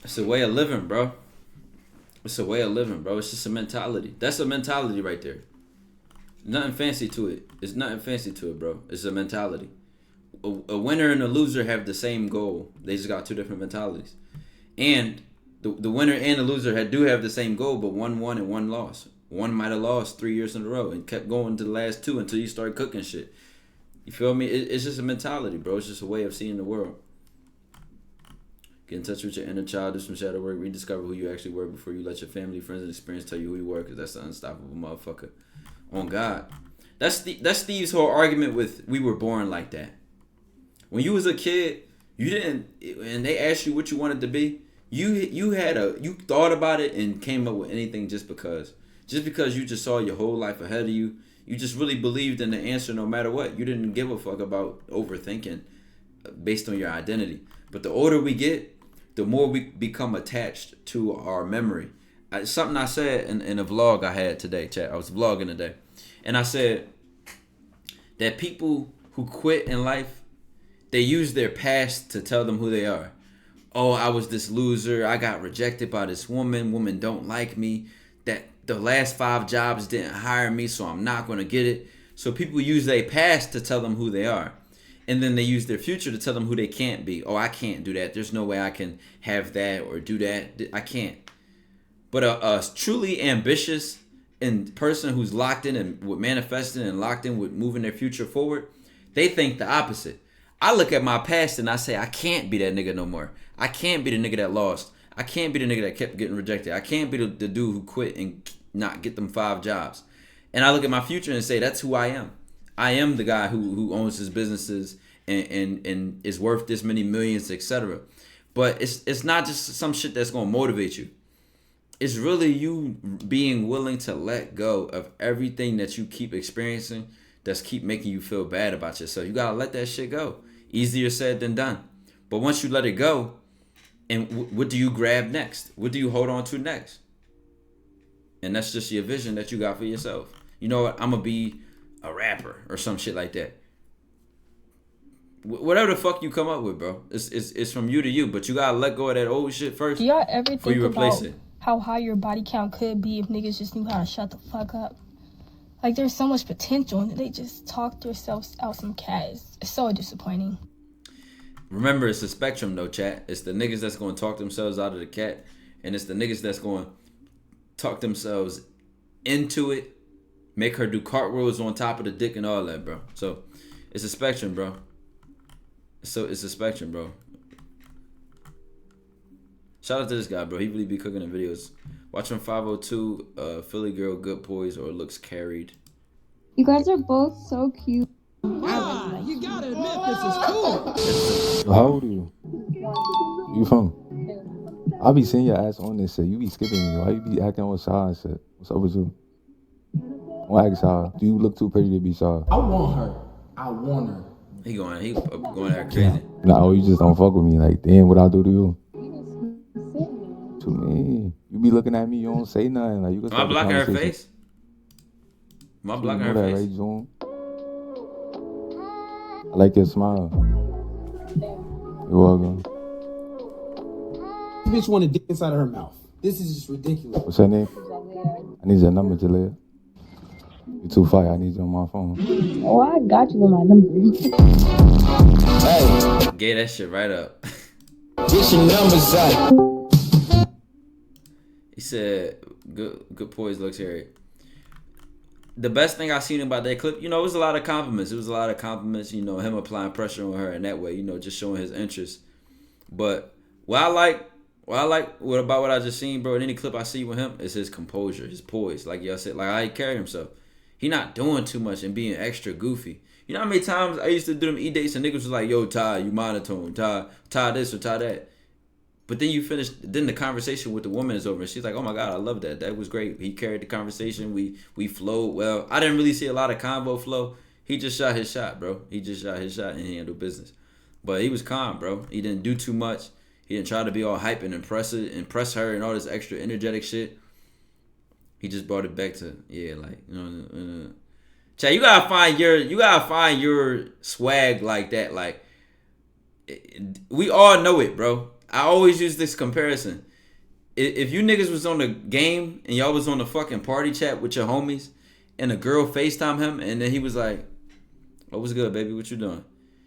It's a way of living, bro. It's a way of living, bro. It's just a mentality. That's a mentality right there. Nothing fancy to it. It's nothing fancy to it, bro. It's a mentality. A winner and a loser have the same goal. They just got two different mentalities. And the winner and the loser do have the same goal, but one won and one lost. One might have lost 3 years in a row and kept going to the last two until you start cooking shit. You feel me? It's just a mentality, bro. It's just a way of seeing the world. Get in touch with your inner child, do some shadow work, rediscover who you actually were before you let your family, friends, and experience tell you who you were, because that's the unstoppable motherfucker. On God. That's Steve's whole argument with we were born like that. When you was a kid, you didn't, and they asked you what you wanted to be, you thought about it and came up with anything just because. Just because you just saw your whole life ahead of you, you just really believed in the answer no matter what. You didn't give a fuck about overthinking based on your identity. But the older we get, the more we become attached to our memory. Something I said in a vlog I had today, chat. I was vlogging today. And I said that people who quit in life, they use their past to tell them who they are. Oh, I was this loser. I got rejected by this woman. Women don't like me. That the last 5 jobs didn't hire me, so I'm not going to get it. So people use their past to tell them who they are. And then they use their future to tell them who they can't be. Oh, I can't do that. There's no way I can have that or do that. I can't. But a truly ambitious and person who's locked in and with manifesting and locked in with moving their future forward, they think the opposite. I look at my past and I say, I can't be that nigga no more. I can't be the nigga that lost. I can't be the nigga that kept getting rejected. I can't be the dude who quit and not get them 5 jobs. And I look at my future and say, that's who I am. I am the guy who owns his businesses and is worth this many millions, etc. But it's not just some shit that's gonna motivate you. It's really you being willing to let go of everything that you keep experiencing that's keep making you feel bad about yourself. You gotta let that shit go. Easier said than done. But once you let it go, and what do you grab next? What do you hold on to next? And that's just your vision that you got for yourself. You know what? I'm gonna be a rapper or some shit like that. Whatever the fuck you come up with, bro. It's from you to you, but you gotta let go of that old shit first. Do y'all ever before you think replace about it. how high your body count could be if niggas just knew how to shut the fuck up? Like, there's so much potential and they just talk themselves out some cat. It's so disappointing. Remember, it's a spectrum though, chat. It's the niggas that's gonna talk themselves out of the cat, and it's the niggas that's gonna talk themselves into it, make her do cartwheels on top of the dick and all that, bro. So it's a spectrum, bro. So it's a spectrum, bro. Shout out to this guy, bro. He really be cooking the videos. Watching 502, Philly girl, good poise or looks carried. You guys are both so cute. You gotta admit this is cool. How old are you? You from? I be seeing your ass on this shit. You be skipping me. Why you be acting all shy and shit? What's up with you? Why act shy? Do you look too pretty to be shy? I want her. I want her. He going out crazy. Nah, you just don't fuck with me. Like, damn, what I do to you? To me, you be looking at me. You don't say nothing. Like, you can. Am I blocking her face? Am I blocking her face? Right, June? I like your smile. You're welcome. This bitch want to dick inside of her mouth. This is just ridiculous. What's her name? I need your number, Jalea. You too fire. I need you on my phone. Oh, I got you on my number. Hey, gave that shit right up. Get your numbers up. He said, "Good poise looks hairy." The best thing I seen about that clip, it was a lot of compliments. It was a lot of compliments. Him applying pressure on her in that way. Just showing his interest. But what I like about what I just seen, bro, in any clip I see with him is his composure, his poise. Like y'all said, like how he carry himself. He not doing too much and being extra goofy. You know how many times I used to do them E-dates and niggas was like, yo, Ty, you monotone. Ty this or Ty that. But then you finish, then the conversation with the woman is over. And she's like, oh my God, I love that. That was great. He carried the conversation. We flowed well. I didn't really see a lot of convo flow. He just shot his shot, bro. He just shot his shot and he handled business. But he was calm, bro. He didn't do too much. He didn't try to be all hype and impress her and all this extra energetic shit. He just brought it back to, Chad, you gotta find your swag like that. Like, we all know it, bro. I always use this comparison. If you niggas was on the game and y'all was on the fucking party chat with your homies and a girl FaceTime him and then he was like, oh, what's good, baby? What you doing?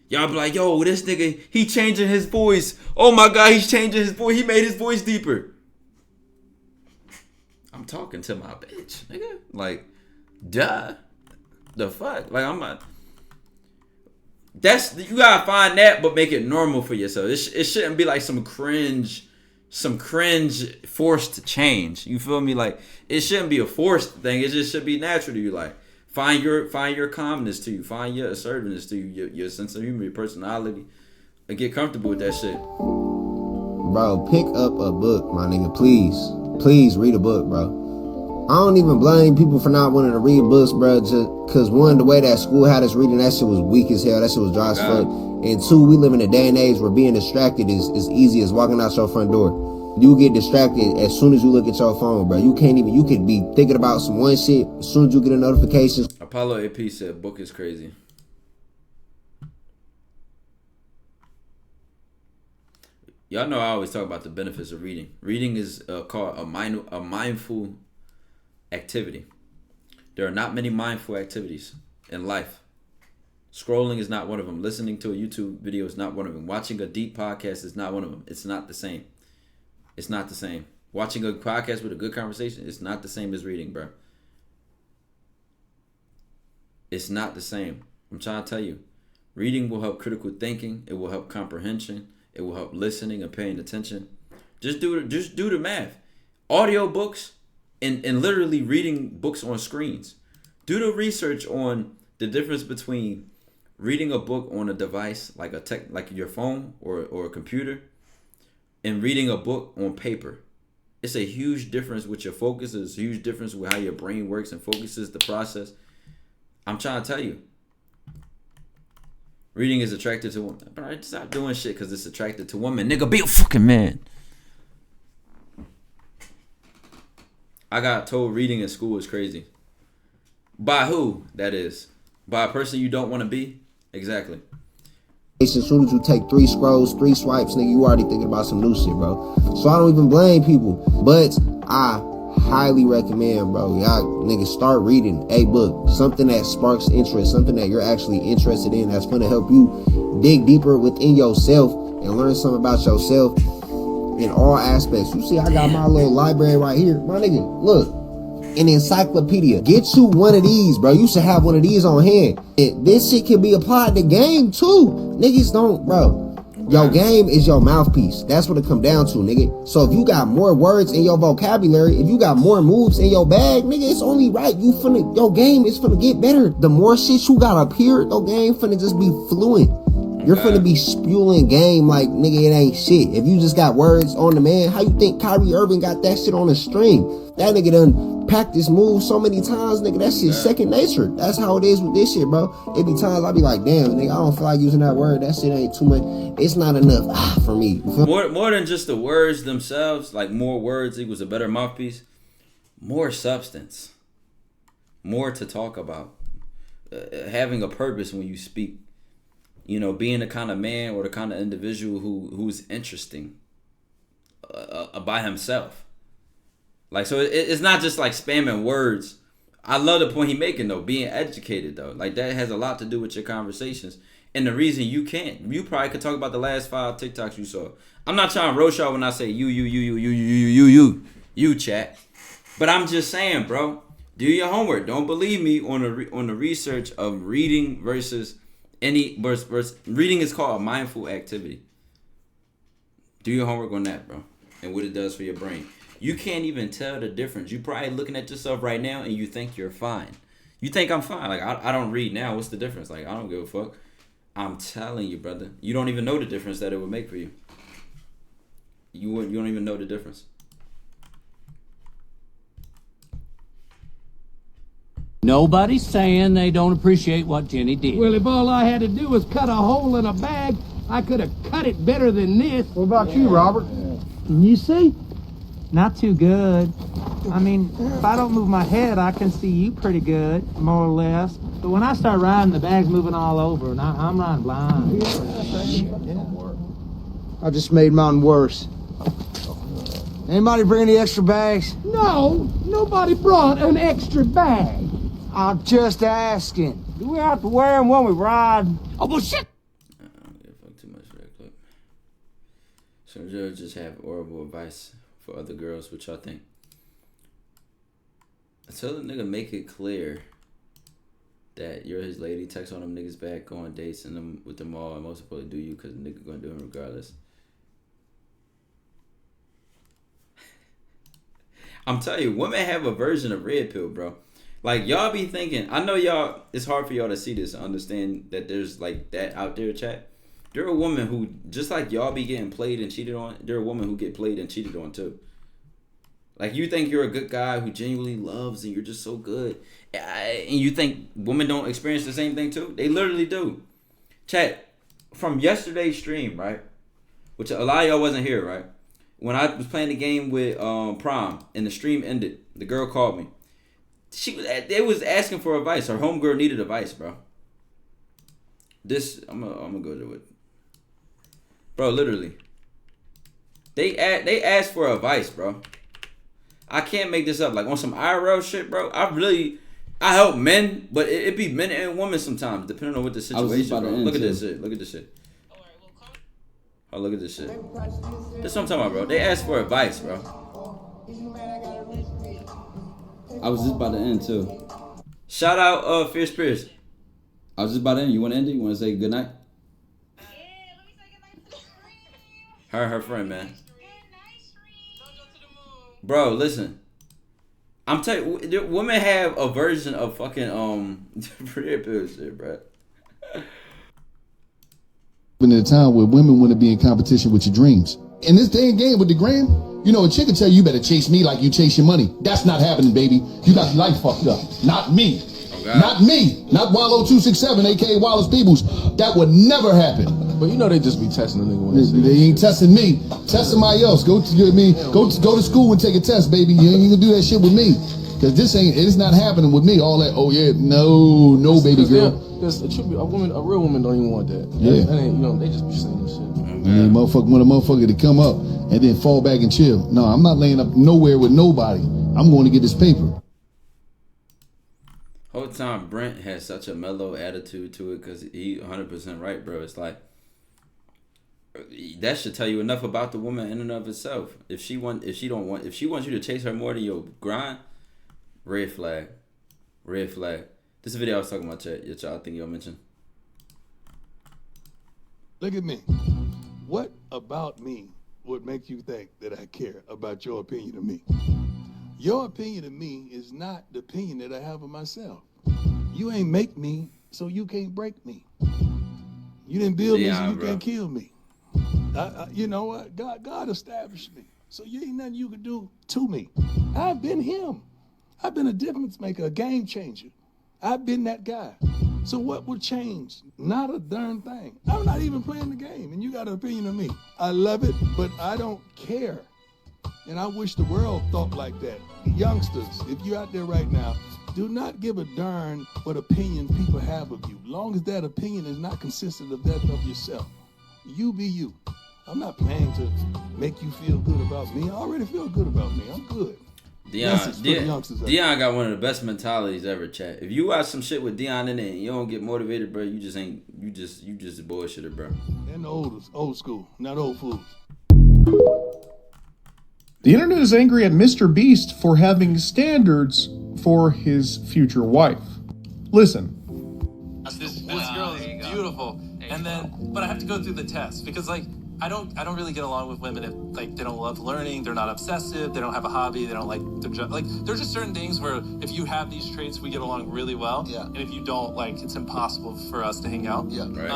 Y'all be like, yo, this nigga, he changing his voice. Oh my God, he's changing his voice. He made his voice deeper. I'm talking to my bitch, nigga. Like, duh. The fuck? Like, I'm not. You gotta find that, but make it normal for yourself. It shouldn't be like some cringe forced change. You feel me? Like, it shouldn't be a forced thing. It just should be natural to you. Like, find your calmness to you. Find your assertiveness to you. Your sense of humor, your personality, and get comfortable with that shit. Bro, pick up a book, my nigga. Please read a book, bro. I don't even blame people for not wanting to read books, bro, just because one, the way that school had us reading, that shit was weak as hell. That shit was dry as fuck. And two, we live in a day and age where being distracted is easy as walking out your front door. You get distracted as soon as you look at your phone, bro. You could be thinking about some one shit as soon as you get a notification. Apollo AP said, book is crazy. Y'all know I always talk about the benefits of reading. Reading is called a mindful activity. There are not many mindful activities in life. Scrolling is not one of them. Listening to a YouTube video is not one of them. Watching a deep podcast is not one of them. It's not the same. It's not the same. Watching a podcast with a good conversation is not the same as reading, bro. It's not the same. I'm trying to tell you. Reading will help critical thinking. It will help comprehension. It will help listening and paying attention. Just do the math. Audio books and literally reading books on screens. Do the research on the difference between reading a book on a device like your phone or a computer and reading a book on paper. It's a huge difference with your focus. It's a huge difference with how your brain works and focuses the process. I'm trying to tell you. Reading is attractive to women. Bro, stop doing shit because it's attractive to women. Nigga, be a fucking man. I got told reading in school is crazy. By who, that is? By a person you don't want to be? Exactly. As soon as you take 3 scrolls, 3 swipes, nigga, you already thinking about some new shit, bro. So I don't even blame people. But I highly recommend, bro, y'all niggas start reading a book. Something that sparks interest, something that you're actually interested in, that's going to help you dig deeper within yourself and learn something about yourself in all aspects. You see, I got my little library right here. My nigga, look, an encyclopedia. Get you one of these, bro. You should have one of these on hand. And this shit can be applied to game too. Niggas don't, bro. Your game is your mouthpiece. That's what it come down to, nigga. So if you got more words in your vocabulary, if you got more moves in your bag, nigga, it's only right. Your game is finna get better. The more shit you got up here, your game finna just be fluent. You're finna be spewing game like, nigga, it ain't shit. If you just got words on the man, how you think Kyrie Irving got that shit on a string? That nigga done practiced moves so many times, nigga, that shit's second nature. That's how it is with this shit, bro. It be times I be like, damn, nigga, I don't feel like using that word. That shit ain't too much. It's not enough for me. More than just the words themselves, like more words equals a better mouthpiece. More substance. More to talk about. Having a purpose when you speak. You know, being the kind of man or the kind of individual who's interesting by himself. Like, so it's not just like spamming words. I love the point he's making, though. Being educated, though. Like, that has a lot to do with your conversations. And the reason you can't. You probably could talk about the last 5 TikToks you saw. I'm not trying to roast y'all when I say you, chat. But I'm just saying, bro. Do your homework. Don't believe me on the research of reading versus... reading is called a mindful activity. Do your homework on that, bro, and what it does for your brain. You can't even tell the difference. You probably looking at yourself right now and you think you're fine. You think I'm fine. Like, I don't read now. What's the difference? Like, I don't give a fuck. I'm telling you, brother. You don't even know the difference that it would make for you. You don't even know the difference. Nobody's saying they don't appreciate what Jenny did. Well, if all I had to do was cut a hole in a bag, I could have cut it better than this. What about you, Robert? You see? Not too good. I mean, if I don't move my head, I can see you pretty good, more or less. But when I start riding, the bag's moving all over, and I'm riding blind. I just made mine worse. Anybody bring any extra bags? No, nobody brought an extra bag. I'm just asking. Do we have to wear them when we ride? Oh, well, shit! I don't give a fuck too much for that clip. Some judges have horrible advice for other girls, which I think. Tell the nigga, make it clear that you're his lady. Text on them niggas back, go on dates and them with them all, and most importantly do you, because the nigga gonna do him regardless. I'm telling you, women have a version of red pill, bro. Like, y'all be thinking, I know y'all, it's hard for y'all to see this and understand that there's like that out there, chat. There are women who, just like y'all be getting played and cheated on, there are women who get played and cheated on too. Like, you think you're a good guy who genuinely loves and you're just so good. And you think women don't experience the same thing too? They literally do. Chat, from yesterday's stream, right? Which a lot of y'all wasn't here, right? When I was playing the game with Prom and the stream ended, the girl called me. They was asking for advice. Her homegirl needed advice, bro. I'm gonna go to it, bro. Literally, they asked for advice, bro. I can't make this up. Like, on some IRL shit, bro. I help men, but it be men and women sometimes, depending on what the situation. Bro. Look at this shit. Look at this shit. Oh, look at this shit. That's what I'm talking about, bro. They asked for advice, bro. I was just about to end too. Shout out Fierce Pierce. I was just about to end. You want to end it? You want to say goodnight? Her friend, man. Bro, listen. I'm telling you, women have a version of fucking red pill shit, bro. In a time where women want to be in competition with your dreams. In this day and game with the gram, you know, a chick will tell you better chase me like you chase your money. That's not happening, baby. You got your life fucked up. Not me. Okay. Not me. Not Wallow267, aka Wallace Peoples. That would never happen. But you know they just be testing the nigga when they see They ain't testing me. Test somebody else. Go to school and take a test, baby. You ain't gonna do that shit with me. Cause it's not happening with me. All that, oh yeah, no, baby girl. Because a real woman don't even want that. Yeah. And you know, they just be saying this shit. And then want a motherfucker to come up and then fall back and chill. No, I'm not laying up nowhere with nobody. I'm going to get this paper. Whole time Brent has such a mellow attitude to it because he 100% right, bro. It's like, that should tell you enough about the woman in and of itself. If she wants you to chase her more than your grind, red flag. Red flag. This video I was talking about, chat. Your child thing y'all mentioned. Look at me. What about me would make you think that I care about your opinion of me? Your opinion of me is not the opinion that I have of myself. You ain't make me, so you can't break me. You didn't build me, so you can't kill me. You know what? God established me, so you ain't nothing you can do to me. I've been him. I've been a difference maker, a game changer. I've been that guy. So what would change? Not a darn thing. I'm not even playing the game, and you got an opinion of me. I love it, but I don't care. And I wish the world thought like that. Youngsters, if you're out there right now, do not give a darn what opinion people have of you, long as that opinion is not consistent of that of yourself. You be you. I'm not playing to make you feel good about me. I already feel good about me. I'm good. Dion got one of the best mentalities ever, chat. If you watch some shit with Dion in it and you don't get motivated, bro, you just a bullshitter, bro. And the old school, not old fools. The internet is angry at Mr. Beast for having standards for his future wife. Listen. This girl is beautiful, and then, but I have to go through the test because, like, I don't really get along with women if, like, they don't love learning, they're not obsessive, they don't have a hobby, they don't like their job. Like, there's just certain things where if you have these traits, we get along really well. Yeah. And if you don't, like, it's impossible for us to hang out. Yeah. Right.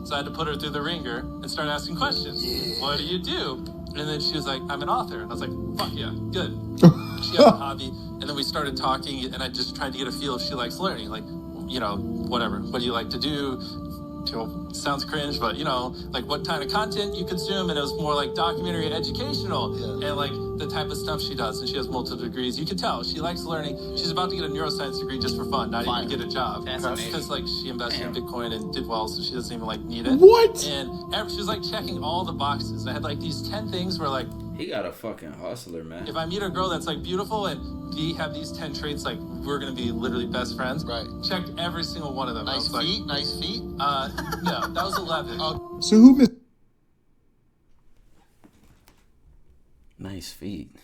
So I had to put her through the ringer and start asking questions. Yeah. What do you do? And then she was like, I'm an author. And I was like, fuck yeah, good. She has a hobby. And then we started talking, and I just tried to get a feel if she likes learning. Like, you know, whatever. What do you like to do? You know, sounds cringe, but, you know, like what kind of content you consume. And it was more like documentary educational. Yeah. And like the type of stuff she does. And she has multiple degrees. You can tell she likes learning. She's about to get a neuroscience degree just for fun, not even to get a job. That's amazing. Because like she invested in Bitcoin and did well, so she doesn't even like need it. What? And she was like checking all the boxes. I had like these 10 things where like, he got a fucking hustler, man. if I meet a girl that's like beautiful and we have these 10 traits, like we're gonna be literally best friends. Right. Checked every single one of them. Nice feet. No, that was 11. So who missed? Nice feet.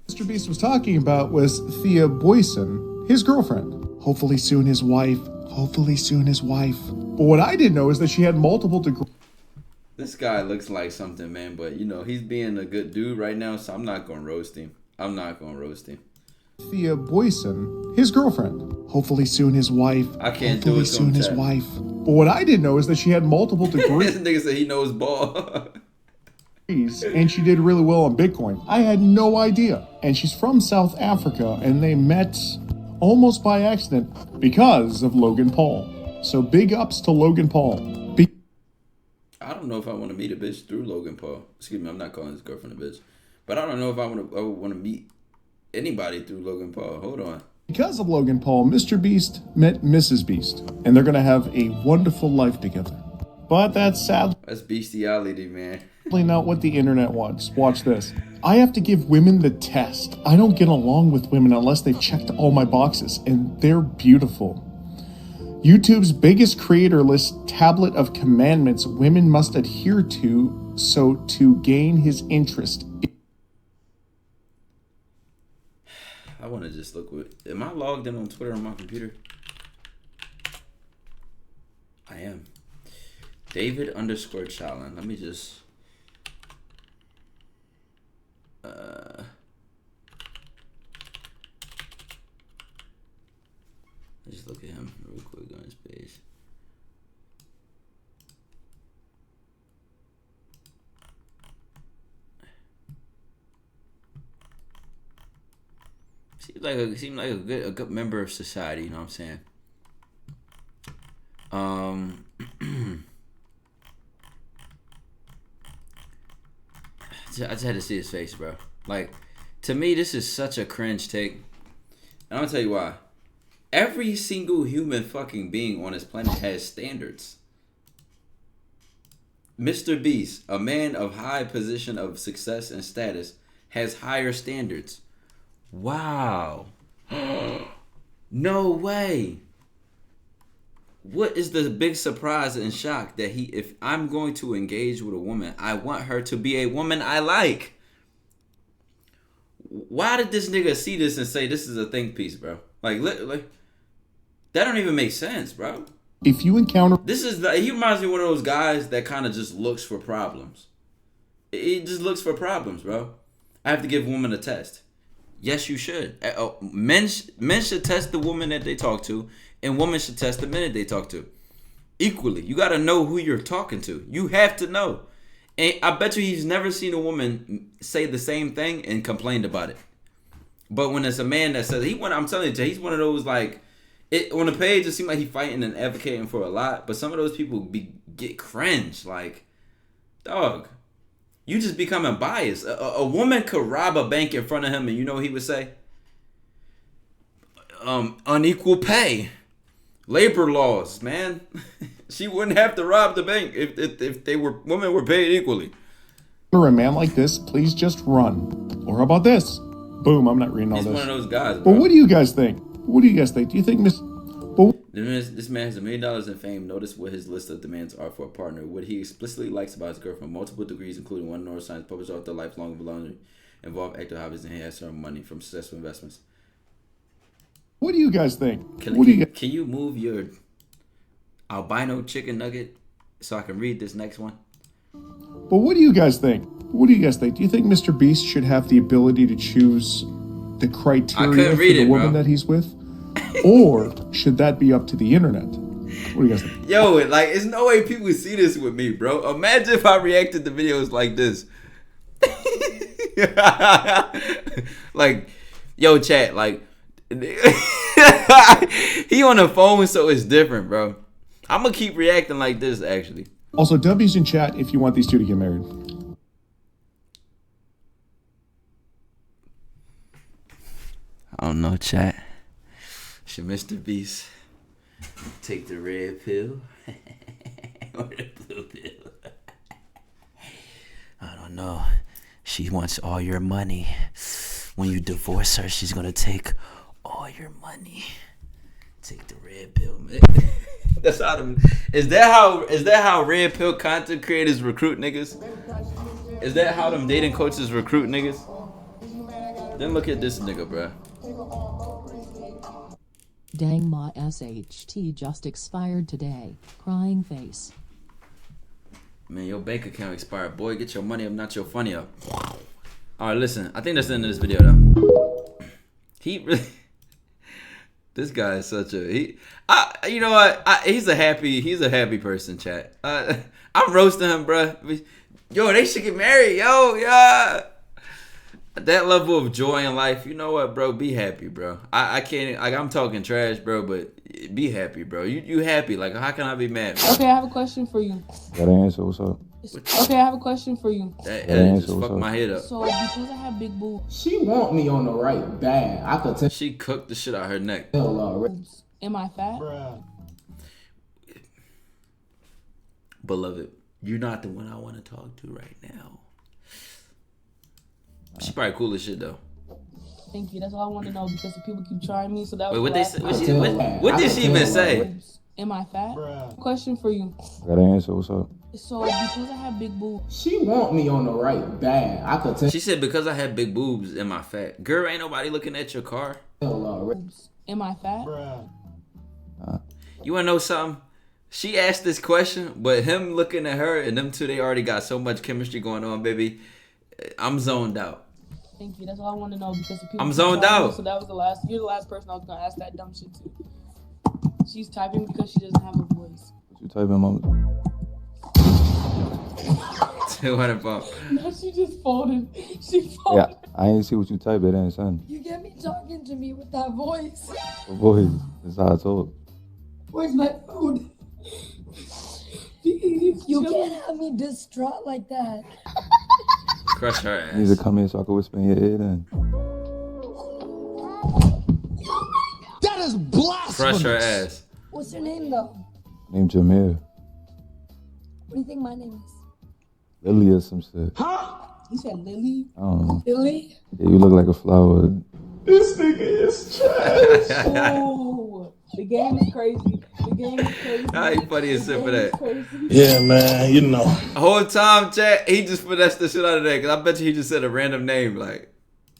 Mr. Beast was talking about was Thea Boyson, his girlfriend. Hopefully soon his wife. Hopefully soon his wife. But what I didn't know is that she had multiple degrees. This guy looks like something, man, but you know, he's being a good dude right now, so I'm not gonna roast him. Thea Boyson, his girlfriend. Hopefully soon his wife. I can't Hopefully do it. soon his wife. But what I didn't know is that she had multiple degrees. This nigga said he knows ball. And she did really well on Bitcoin. I had no idea. And she's from South Africa, and they met almost by accident because of Logan Paul. So big ups to Logan Paul. I don't know if I want to meet a bitch through Logan Paul. Excuse me, I'm not calling his girlfriend a bitch. But I don't know if I would want to meet anybody through Logan Paul. Hold on. Because of Logan Paul, Mr. Beast met Mrs. Beast, and they're going to have a wonderful life together. But that's sadly bestiality, man. Not what the internet wants. Watch this. I have to give women the test. I don't get along with women unless they've checked all my boxes, and they're beautiful. YouTube's biggest creator lists tablet of commandments women must adhere to so to gain his interest. I want to just look with. Am I logged in on Twitter on my computer? I am. David_Challen. Let me just. Just look at him real quick on his page. Seems like a good member of society. You know what I'm saying? I just had to see his face, bro. Like, to me, this is such a cringe take. And I'm gonna tell you why. Every single human fucking being on this planet has standards. Mr. Beast, a man of high position of success and status, has higher standards. Wow. No way. What is the big surprise and shock that if I'm going to engage with a woman, I want her to be a woman I like. Why did this nigga see this and say this is a think piece, bro? Like that don't even make sense, bro. If you encounter... He reminds me of one of those guys that kind of just looks for problems. He just looks for problems, bro. I have to give women a test. Yes, you should. Men should test the woman that they talk to, and women should test the men that they talk to. Equally. You got to know who you're talking to. You have to know. And I bet you he's never seen a woman say the same thing and complained about it. But when it's a man that says, I'm telling you, he's one of those like, on the page, it seems like he's fighting and advocating for a lot. But some of those people get cringe. Like, dog, you just becoming biased. A woman could rob a bank in front of him, and you know what he would say? Unequal pay. Labor laws, man. She wouldn't have to rob the bank if women were paid equally. For a man like this, please just run. Or how about this? Boom, I'm not reading all He's this. He's one of those guys, bro. But what do you guys think? Do you think This man has $1 million in fame. Notice what his list of demands are for a partner. What he explicitly likes about his girlfriend. Multiple degrees, including one in neuroscience, published author, lifelong belonging, involve active hobbies, and he has earned money from successful investments. What do you guys think? Can you move your albino chicken nugget so I can read this next one? But what do you guys think? Do you think Mr. Beast should have the ability to choose the criteria for the woman that he's with? Or should that be up to the internet? What do you guys think? Yo, like, there's no way people see this with me, bro. Imagine if I reacted to videos like this. Like, yo, chat, like, he on the phone, so it's different, bro. I'm gonna keep reacting like this, actually. Also, W's in chat if you want these two to get married. I don't know, chat. Should Mr. Beast take the red pill or the blue pill? I don't know. She wants all your money. When you divorce her, she's gonna take all your money. Take the red pill, man. That's how them. Is that how red pill content creators recruit niggas? Is that how them dating coaches recruit niggas? Then look at this nigga, bruh. Dang ma SHT just expired today. Crying face. Man, your bank account expired. Boy, get your money up, not your funny up. Alright, listen. I think that's the end of this video, though. He really... This guy is such a... you know what? He's a happy person, chat. I'm roasting him, bruh. Yo, they should get married. Yo, yeah. That level of joy in life, you know what, bro? Be happy, bro. I can't... Like, I'm talking trash, bro, but be happy, bro. You happy. Like, how can I be mad? Okay, I have a question for you. Got an answer? What's up? Okay, I have a question for you. That just fucked my head up. So, because I have big boobs... She want me on the right bad. I could tell. She cooked the shit out of her neck. Am I fat? Beloved, you're not the one I want to talk to right now. She probably cool as shit, though. Thank you. That's all I want to know because the people keep trying me. So that was what did she even say? Am I fat? Question for you. Got an answer? What's up? So, because I have big boobs... She want me on the right bad. I could tell. She said, because I have big boobs, am I fat? Girl, ain't nobody looking at your car. Am I fat? You want to know something? She asked this question, but him looking at her and them two, they already got so much chemistry going on, baby. I'm zoned out. Thank you. That's all I want to know because the people... I'm zoned out. So that was the last... You're the last person I was going to ask that dumb shit to. She's typing because she doesn't have a voice. What you typing, mama? 200 bump. No, she just folded. She folded. Yeah, I ain't see what you typed. It ain't son. You get me talking to me with that voice. What voice? That's how I told. Where's my food? You can't have me distraught like that. Crush her ass. You need to come in so I can whisper in your ear then. That is blasphemous. Crush her ass. What's your name though? Named Jameer. What do you think my name is? Lily or some shit. Huh? You said Lily? I don't know. Lily? Yeah, you look like a flower. This nigga is trash. Oh, the game is crazy. The game is crazy. How you funny as shit for that? Yeah, man, you know. The whole time, chat, he just finessed the shit out of that. Because I bet you he just said a random name. Like,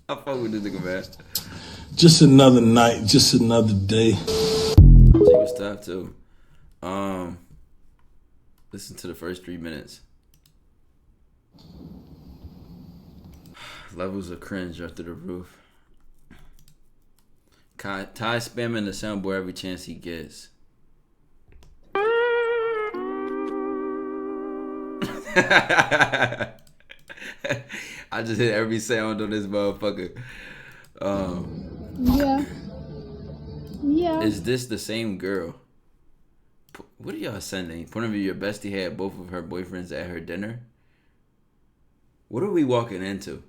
I fuck with this nigga, man. Just another night, just another day. She was tough too. Listen to the first 3 minutes. Levels of cringe are through the roof. Ty spamming the soundboard every chance he gets. I just hit every sound on this motherfucker. Yeah. Yeah. Is this the same girl? What are y'all sending? Point of view, your bestie had both of her boyfriends at her dinner. What are we walking into?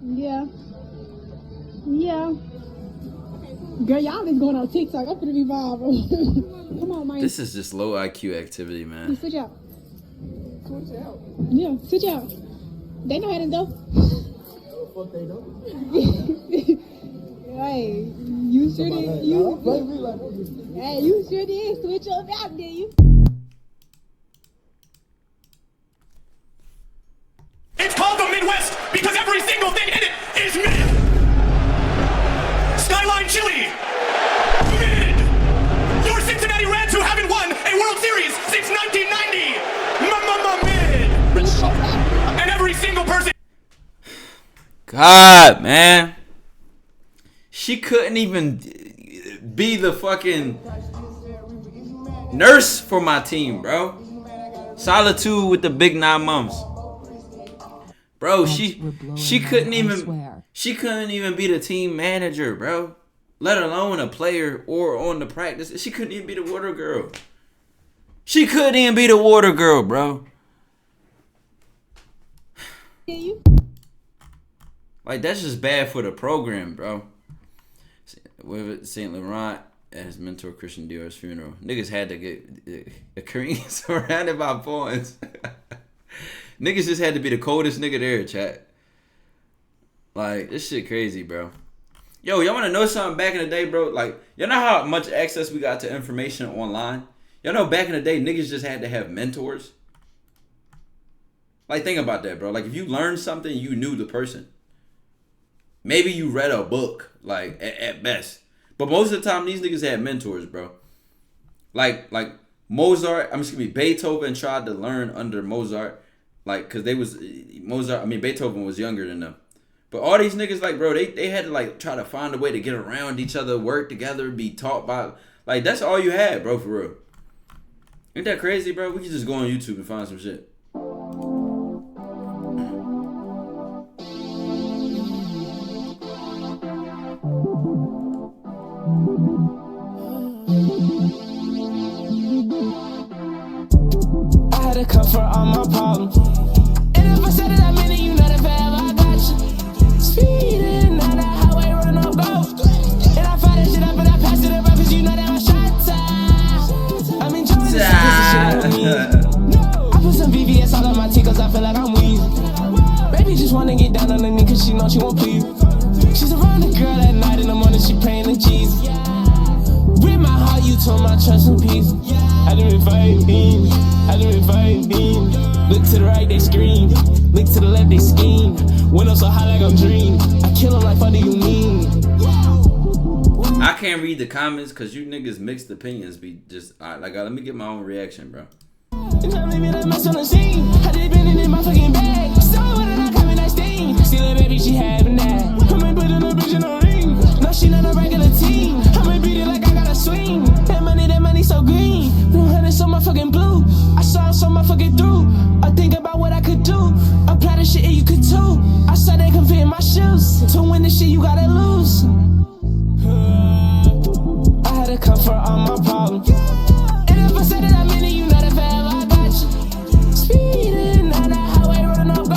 Yeah. Yeah. Girl, y'all is going on TikTok. I'm gonna be viral. Come on, man. This is just low IQ activity, man. Switch out. Yeah, switch out. They know how to do. What they do? Hey, you sure did. Hey, you sure did switch up out, did you? It's called the Midwest because every single thing in it is mid. Skyline Chili. Mid. Your Cincinnati Reds who haven't won a World Series since 1990. Mid. And every single person. God, man. She couldn't even be the fucking nurse for my team, bro. Solitude with the big 9 months. Bro, she couldn't even be the team manager, bro. Let alone a player or on the practice. She couldn't even be the water girl. She couldn't even be the water girl, bro. Like, that's just bad for the program, bro. With St. Laurent at his mentor Christian Dior's funeral. Niggas had to get a Korean surrounded by pawns. Niggas just had to be the coldest nigga there, chat. Like, this shit crazy, bro. Yo, y'all want to know something back in the day, bro? Like, y'all know how much access we got to information online? Y'all know back in the day, niggas just had to have mentors? Like, think about that, bro. Like, if you learned something, you knew the person. Maybe you read a book, like, at best. But most of the time, these niggas had mentors, bro. Like Mozart, Beethoven tried to learn under Mozart. Like, cause Beethoven was younger than them. But all these niggas, like, bro, they had to, like, try to find a way to get around each other, work together, be taught by, like, that's all you had, bro, for real. Ain't that crazy, bro? We can just go on YouTube and find some shit. I had to comfort all my problems. And if I said it, I meant it, you know that forever I got you. Speeding down that highway, run up, go. And I fire that shit up and I pass it around, cause you know that my shot time. I'm enjoying this shit with me. I put some VVS all on my teeth cause I feel like I'm wheezing. Baby just wanna get down on the knee cause she know she won't please. She's around the girl at night, in the morning she praying to Jesus. With my heart, you told my trust and peace. I done been fighting, Look to the right, they scream. Look to the left, they scheme. Window so high like I'm dream. I kill them like, what do you mean? I can't read the comments because you niggas mixed opinions be just, let me get my own reaction, bro. I just been in my fucking bag. Still with it, I come in that sting. Still a baby, she having that. I might put in a bitch in a ring. No, she not a regular team. I might beat it like I got a swing. That money so green. Blue honey so motherfucking blue. I saw it so motherfucking through. I think about what I could do. Apply the shit and you could too. I saw they can fit in my shoes. To win this shit, you gotta lose. I had to comfort all my problems. And if I said it, I meant it, you know that forever I got you. Speeding down that highway, run up, go.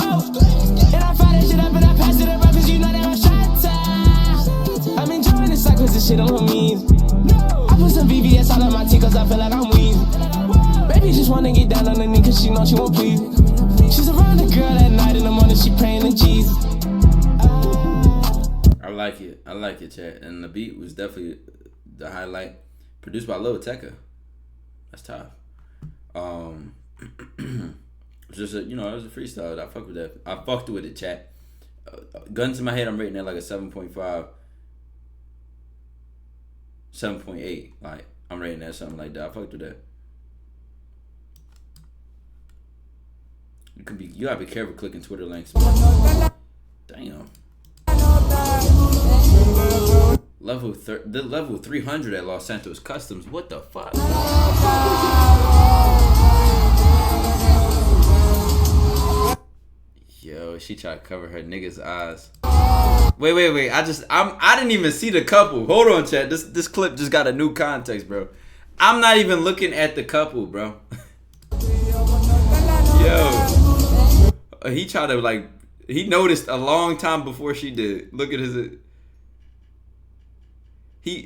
And I fire that shit up and I pass it around, cause you know that my shot time. I'm enjoying this cycle, cause this shit on me. I put some VVS all on my teeth, cause I feel like I'm wheezing. Baby just wanna get down on the knee, cause she know she won't please. She's around the girl at night, in the morning she praying to Jesus. I like it, chat. And the beat was definitely the highlight. Produced by Lil Tecca. That's tough. Just it was a freestyle. I fucked with that. I fucked with it, chat. gun to my head, I'm rating that like a 7.5, 7.8. Like, I'm rating that something like that. I fucked with that. You gotta be careful clicking Twitter links. Damn. Level 300 at Los Santos Customs. What the fuck? Yo, she tried to cover her nigga's eyes. Wait. I didn't even see the couple. Hold on, chat. This clip just got a new context, bro. I'm not even looking at the couple, bro. Yo. He tried to, like, he noticed a long time before she did. Look at his.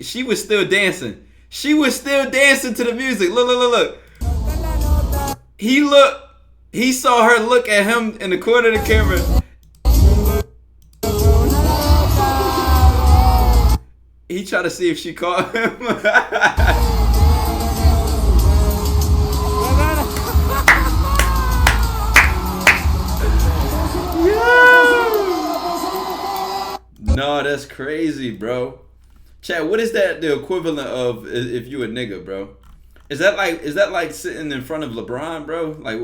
She was still dancing. She was still dancing to the music. Look. He saw her look at him in the corner of the camera. He tried to see if she caught him. No, that's crazy, bro. Chat, what is that the equivalent of if you a nigga, bro? Is that like sitting in front of LeBron, bro? Like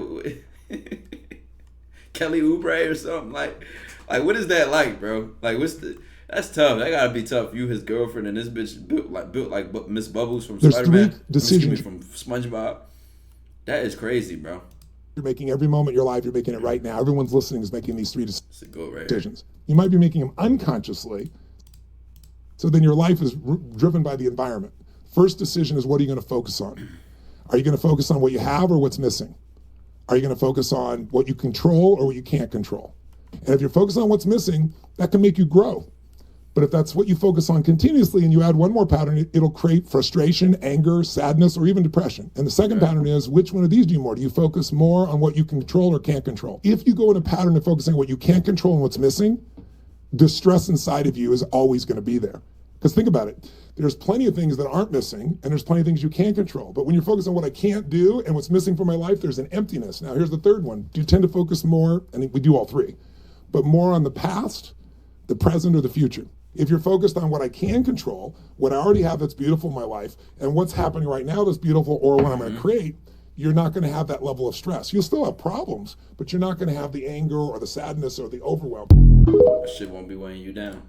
Kelly Oubre or something? Like what is that like, bro? Like that's tough. That gotta be tough. You his girlfriend and this bitch built like Miss Bubbles from Spider-Man. Decisions from SpongeBob. That is crazy, bro. You're making every moment of your life. You're making it right now. Everyone's listening is making these 3 decisions. Right, you might be making them unconsciously. So then your life is driven by the environment. First decision is, what are you going to focus on? Are you going to focus on what you have or what's missing? Are you going to focus on what you control or what you can't control? And if you're focused on what's missing, that can make you grow. But if that's what you focus on continuously and you add one more pattern, it'll create frustration, anger, sadness, or even depression. And the second pattern is, which one of these do you more? Do you focus more on what you control or can't control? If you go in a pattern of focusing on what you can't control and what's missing, the stress inside of you is always going to be there. Because think about it. There's plenty of things that aren't missing, and there's plenty of things you can't control. But when you're focused on what I can't do and what's missing from my life, there's an emptiness. Now, here's the third one. Do you tend to focus more, and we do all three, but more on the past, the present, or the future? If you're focused on what I can control, what I already have that's beautiful in my life, and what's happening right now that's beautiful, or what I'm going to create, you're not going to have that level of stress. You'll still have problems, but you're not going to have the anger or the sadness or the overwhelm. That shit won't be weighing you down.